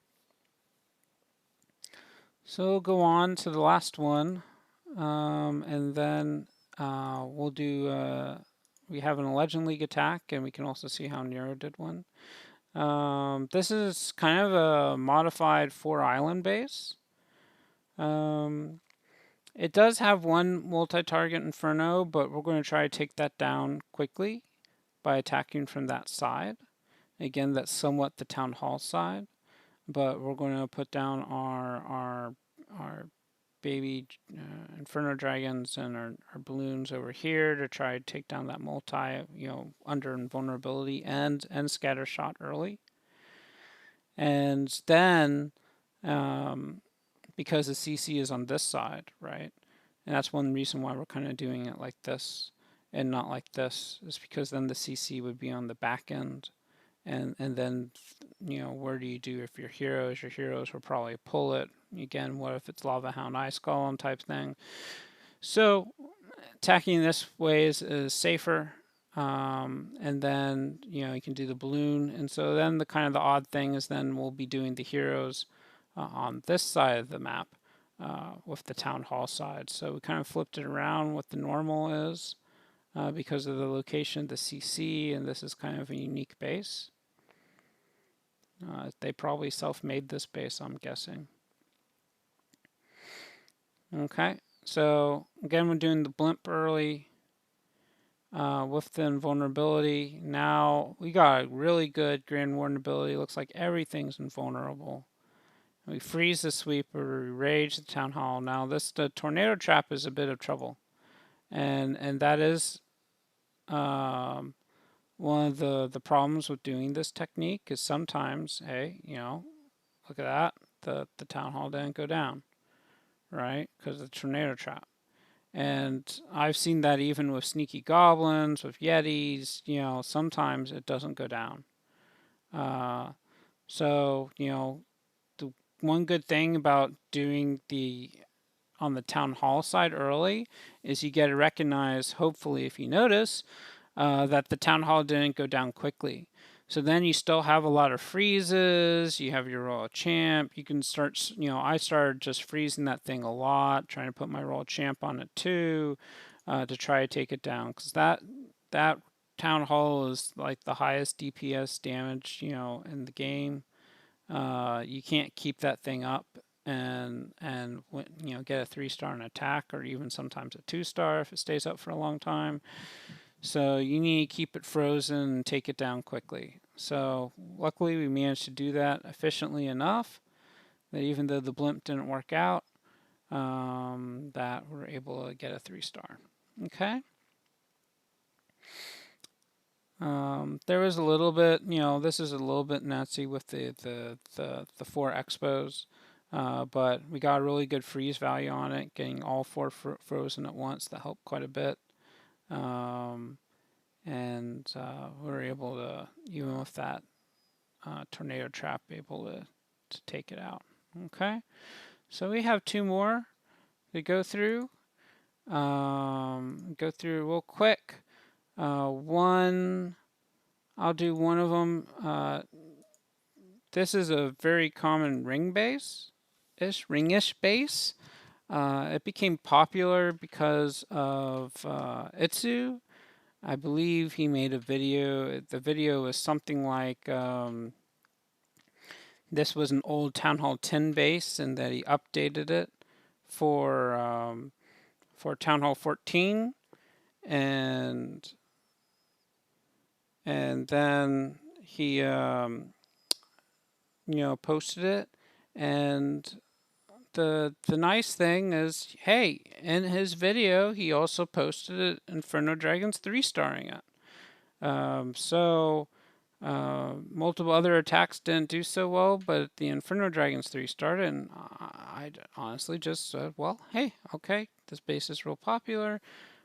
So we'll go on to the last one, and then we'll do. We have an Legend League attack, and we can also see how Nero did one. This is kind of a modified 4-island base. It does have one multi-target Inferno, but we're going to try to take that down quickly by attacking from that side. Again, that's somewhat the town hall side, but we're going to put down our baby Inferno Dragons and our balloons over here to try to take down that multi, under invulnerability and scatter shot early. And then, because the CC is on this side, right? And that's one reason why we're kind of doing it like this and not like this, is because then the CC would be on the back end. And then, where do you do if your heroes? Your heroes will probably pull it. Again, what if it's Lava Hound Ice Golem type thing? So attacking this way is safer. And then, you can do the balloon. And so then the kind of the odd thing is then we'll be doing the heroes on this side of the map with the town hall side. So we kind of flipped it around what the normal is because of the location of the CC, and this is kind of a unique base. They probably self-made this base, I'm guessing. Okay, so again, we're doing the blimp early with the invulnerability. Now we got a really good Grand Warden ability. Looks like everything's invulnerable. We freeze the sweeper, we rage the town hall. Now the tornado trap is a bit of trouble, and that is one of the problems with doing this technique is sometimes, hey, look at that, the town hall didn't go down, right? Because of the tornado trap. And I've seen that even with sneaky goblins, with yetis, sometimes it doesn't go down. So, the one good thing about doing on the town hall side early is you get to recognize, hopefully if you notice, that the town hall didn't go down quickly. So then you still have a lot of freezes, you have your royal champ, you can start, I started just freezing that thing a lot, trying to put my royal champ on it too, to try to take it down, because that town hall is like the highest DPS damage, in the game. You can't keep that thing up and get a 3-star in attack, or even sometimes a 2-star if it stays up for a long time. So you need to keep it frozen and take it down quickly. So luckily we managed to do that efficiently enough that even though the blimp didn't work out, that we're able to get a 3-star. Okay. There was a little bit, this is a little bit nutsy with the 4 expos, but we got a really good freeze value on it, getting all 4 frozen at once. That helped quite a bit. And we were able to, even with that tornado trap, able to take it out. Okay, so we have 2 more to go through. Go through real quick. One, I'll do one of them. This is a very common ringish base. It became popular because of Itsu. I believe he made a video. The video was something like this was an old Town Hall 10 base, and that he updated it for Town Hall 14, and then he posted it. And the nice thing is, hey, in his video he also posted it Inferno Dragon's 3-starring it. So Multiple other attacks didn't do so well, but the Inferno Dragons 3 started, and I honestly just said, well, hey, okay, this base is real popular,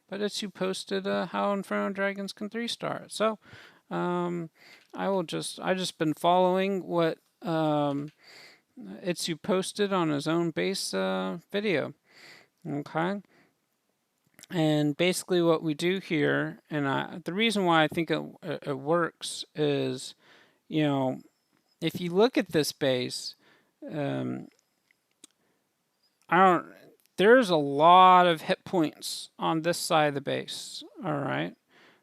but it's who posted how Inferno Dragons can 3-star. So um, I just been following what it's who posted on his own base video. Okay. And basically what we do here, and the reason why I think it works is, you know, if you look at this base, um, I don't. There's a lot of hit points on this side of the base. All right.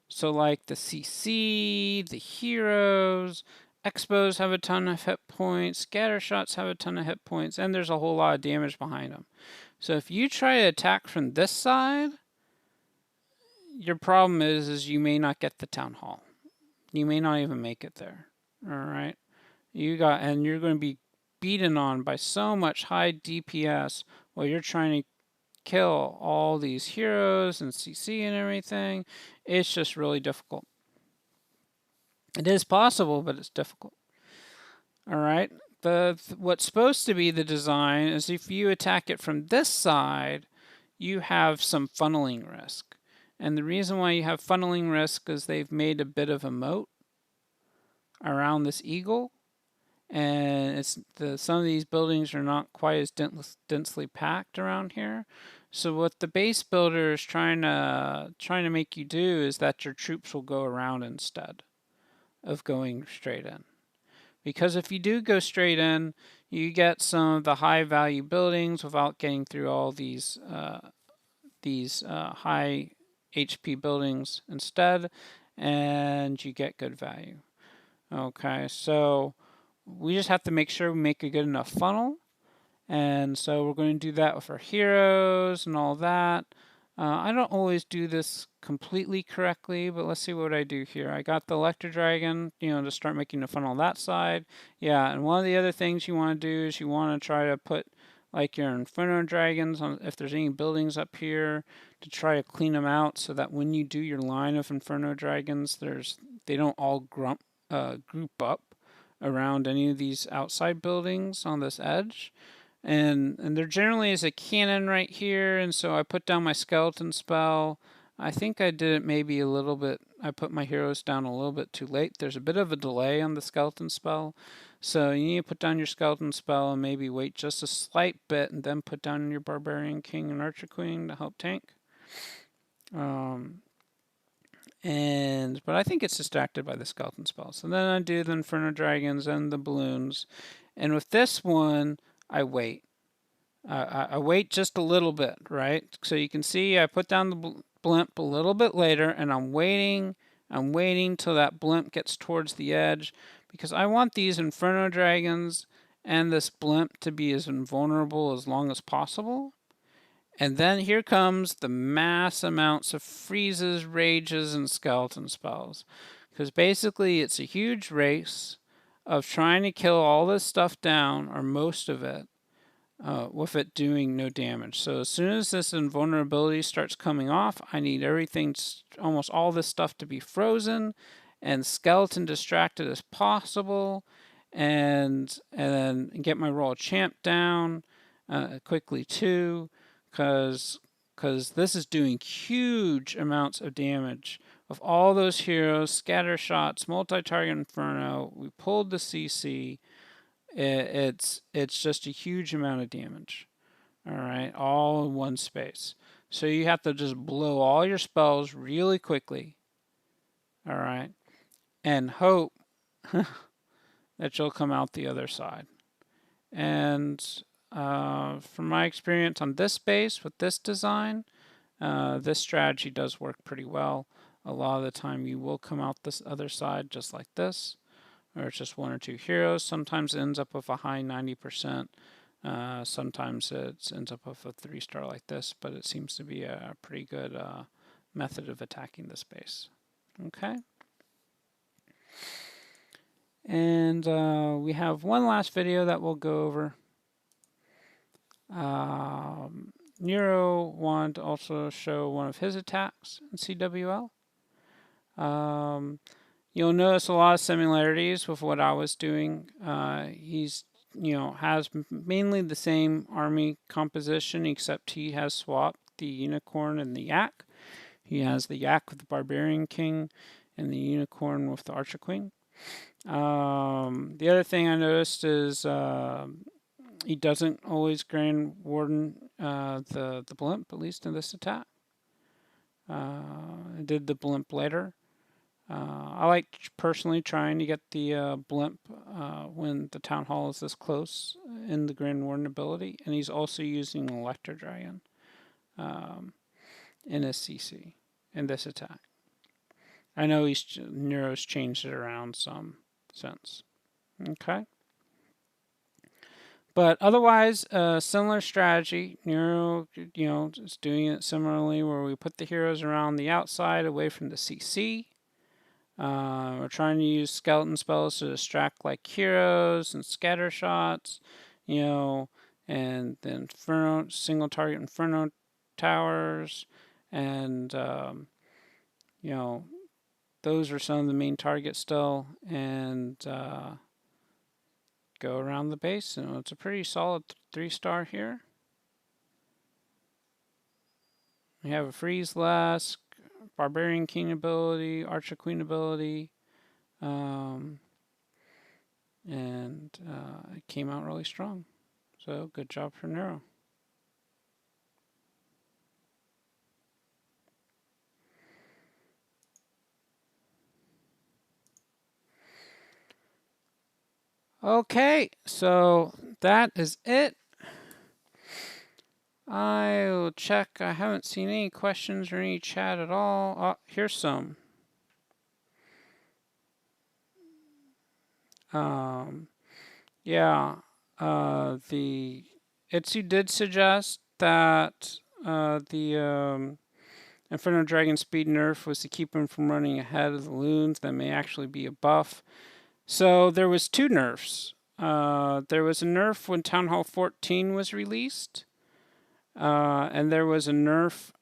So like the CC, the heroes, Expos have a ton of hit points, scatter shots have a ton of hit points, and there's a whole lot of damage behind them. So if you try to attack from this side, your problem is you may not get the town hall. You may not even make it there. All right. And you're going to be beaten on by so much high DPS while you're trying to kill all these heroes and CC and everything. It's just really difficult. It is possible, but it's difficult. All right. What's supposed to be the design is if you attack it from this side, you have some funneling risk. And the reason why you have funneling risk is they've made a bit of a moat around this eagle, and some of these buildings are not quite as densely packed around here. So what the base builder is trying to make you do is that your troops will go around instead of going straight in. Because if you do go straight in, you get some of the high value buildings without getting through all these high HP buildings instead, and you get good value. Okay, so we just have to make sure we make a good enough funnel. And so we're going to do that with our heroes and all that. I don't always do this completely correctly, but let's see what I do here. I got the Electro Dragon, to start making the funnel on that side. Yeah, and one of the other things you want to do is you want to try to put like your Inferno Dragons on, if there's any buildings up here, to try to clean them out so that when you do your line of Inferno Dragons, they don't all group up around any of these outside buildings on this edge. And there generally is a cannon right here, and so I put down my skeleton spell. I think I did it maybe a little bit, I put my heroes down a little bit too late. There's a bit of a delay on the skeleton spell, so you need to put down your skeleton spell and maybe wait just a slight bit and then put down your barbarian king and archer queen to help tank. But I think it's distracted by the skeleton spell. So then I do the Inferno Dragons and the balloons. And with this one, I wait. I wait just a little bit, right? So you can see I put down the blimp a little bit later, and I'm waiting till that blimp gets towards the edge, because I want these Inferno Dragons and this blimp to be as invulnerable as long as possible. And then here comes the mass amounts of freezes, rages, and skeleton spells. Because basically it's a huge race of trying to kill all this stuff down, or most of it, with it doing no damage. So as soon as this invulnerability starts coming off, I need everything, almost all this stuff, to be frozen and skeleton distracted as possible, and then get my royal champ down quickly too, because this is doing huge amounts of damage. Of all those heroes, scatter shots, multi-target inferno, we pulled the CC. It's just a huge amount of damage. All right, all in one space. So you have to just blow all your spells really quickly. All right, and hope that you'll come out the other side. And from my experience on this base with this design, this strategy does work pretty well. A lot of the time you will come out this other side just like this, or it's just one or two heroes. Sometimes it ends up with a high 90%. Sometimes it ends up with a 3-star like this, but it seems to be a pretty good method of attacking this base. Okay. And we have one last video that we'll go over. Nero wanted to also show one of his attacks in CWL. You'll notice a lot of similarities with what I was doing. He's has mainly the same army composition, except he has swapped the unicorn and the yak. He has the yak with the barbarian king, and the unicorn with the archer queen. The other thing I noticed is he doesn't always Grand Warden the blimp, at least in this attack. I did the blimp later. I like personally trying to get the blimp when the town hall is this close in the Grand Warden ability, and he's also using Electro Dragon in his CC in this attack. I know Nero's changed it around some since. Okay. But otherwise, similar strategy. Nero, is doing it similarly, where we put the heroes around the outside, away from the CC. We're trying to use skeleton spells to distract like heroes and scatter shots, and the Inferno, single target Inferno towers, and those are some of the main targets still, and go around the base. And it's a pretty solid 3-star here. We have a freeze lask, barbarian king ability, archer queen ability, and it came out really strong. So good job for Nero. Okay, so that is it. I will check. I haven't seen any questions or any chat at all. Oh, here's some. Yeah, the Itsu did suggest that the Inferno Dragon speed nerf was to keep him from running ahead of the loons. That may actually be a buff. So there was 2 nerfs. There was a nerf when Town Hall 14 was released, and there was a nerf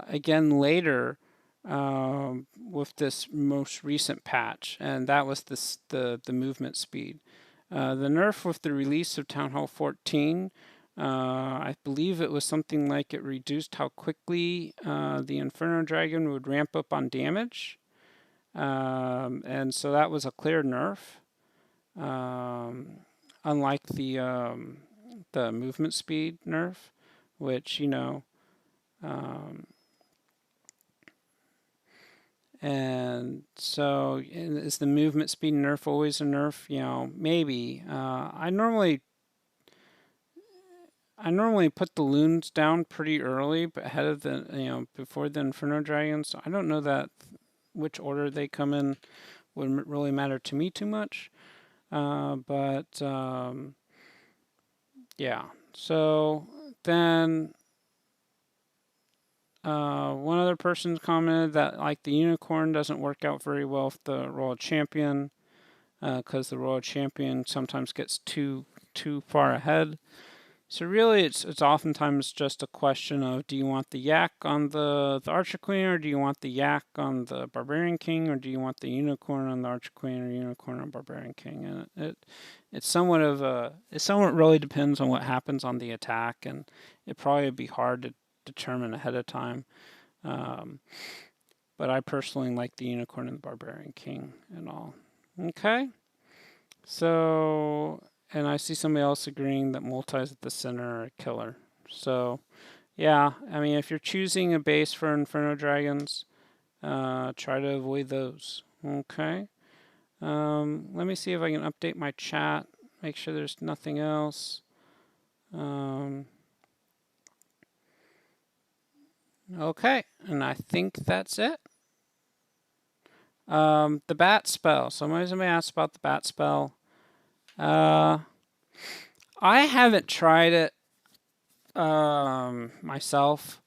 again later with this most recent patch, and that was the movement speed. The nerf with the release of Town Hall 14, I believe it was something like it reduced how quickly the Inferno Dragon would ramp up on damage. And so that was a clear nerf. Unlike the movement speed nerf, which, and so is the movement speed nerf always a nerf? Maybe. I normally put the loons down pretty early, but ahead of the, before the Inferno Dragons. So I don't know that which order they come in wouldn't really matter to me too much. But yeah. So then one other person commented that like the unicorn doesn't work out very well with the Royal Champion, because the Royal Champion sometimes gets too far ahead. So really, it's oftentimes just a question of, do you want the yak on the Archer Queen, or do you want the yak on the Barbarian King, or do you want the unicorn on the Archer Queen, or unicorn on Barbarian King? And it somewhat really depends on what happens on the attack, and it probably would be hard to determine ahead of time. But I personally like the unicorn and the Barbarian King and all. Okay, so. And I see somebody else agreeing that multis at the center are a killer. So, yeah, I mean, if you're choosing a base for Inferno Dragons, try to avoid those. Okay. Let me see if I can update my chat. Make sure there's nothing else. Okay, and I think that's it. The bat spell. Somebody asked about the bat spell. I haven't tried it myself.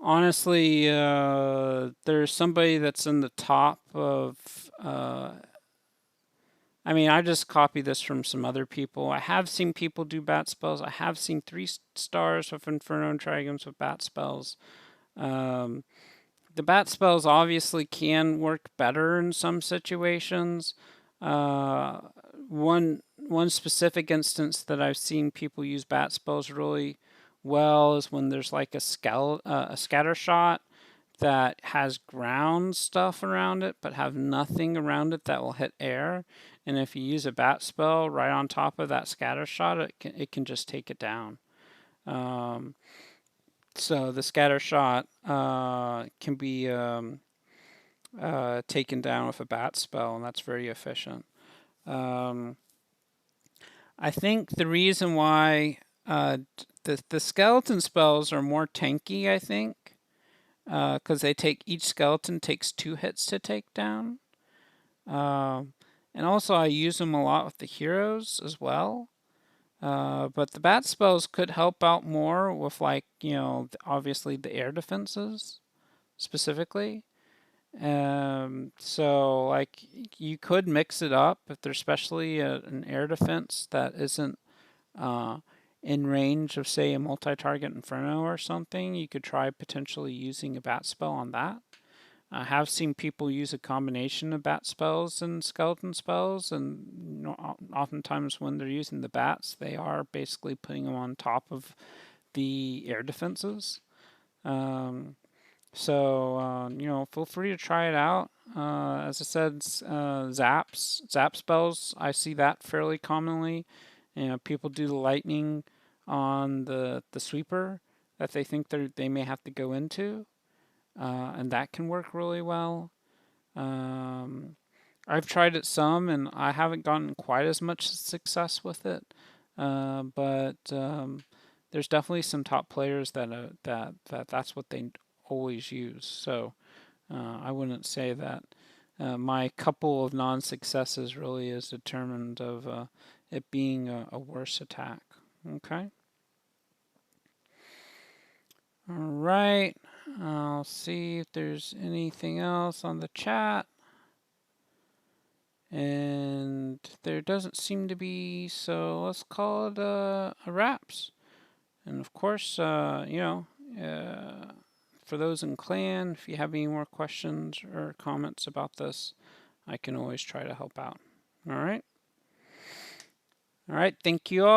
Honestly, there's somebody that's in the top of. I mean, I just copied this from some other people. I have seen people do bat spells. I have seen 3 stars with Inferno Dragons with bat spells. The bat spells obviously can work better in some situations. Uh, one specific instance that I've seen people use bat spells really well is when there's like a scatter shot that has ground stuff around it, but have nothing around it that will hit air. And if you use a bat spell right on top of that scatter shot, it can just take it down. Um, so the scatter shot can be taken down with a bat spell, and that's very efficient. Um, I think the reason why the skeleton spells are more tanky, I think, because each skeleton takes 2 hits to take down. And also I use them a lot with the heroes as well. But the bat spells could help out more with, like, obviously the air defenses specifically. So like you could mix it up if there's especially an air defense that isn't uh, in range of, say, a multi-target Inferno or something. You could try potentially using a bat spell on that. I have seen people use a combination of bat spells and skeleton spells, and oftentimes when they're using the bats, they are basically putting them on top of the air defenses. Feel free to try it out. As I said, zap spells, I see that fairly commonly. People do the lightning on the sweeper that they think they may have to go into, and that can work really well. I've tried it some, and I haven't gotten quite as much success with it. But there's definitely some top players that's what they always use. So I wouldn't say that my couple of non-successes really is determined of it being a worse attack. Okay. All right. I'll see if there's anything else on the chat. And there doesn't seem to be, so let's call it a wraps. And of course, for those in clan, if you have any more questions or comments about this, I can always try to help out. All right. All right. Thank you all.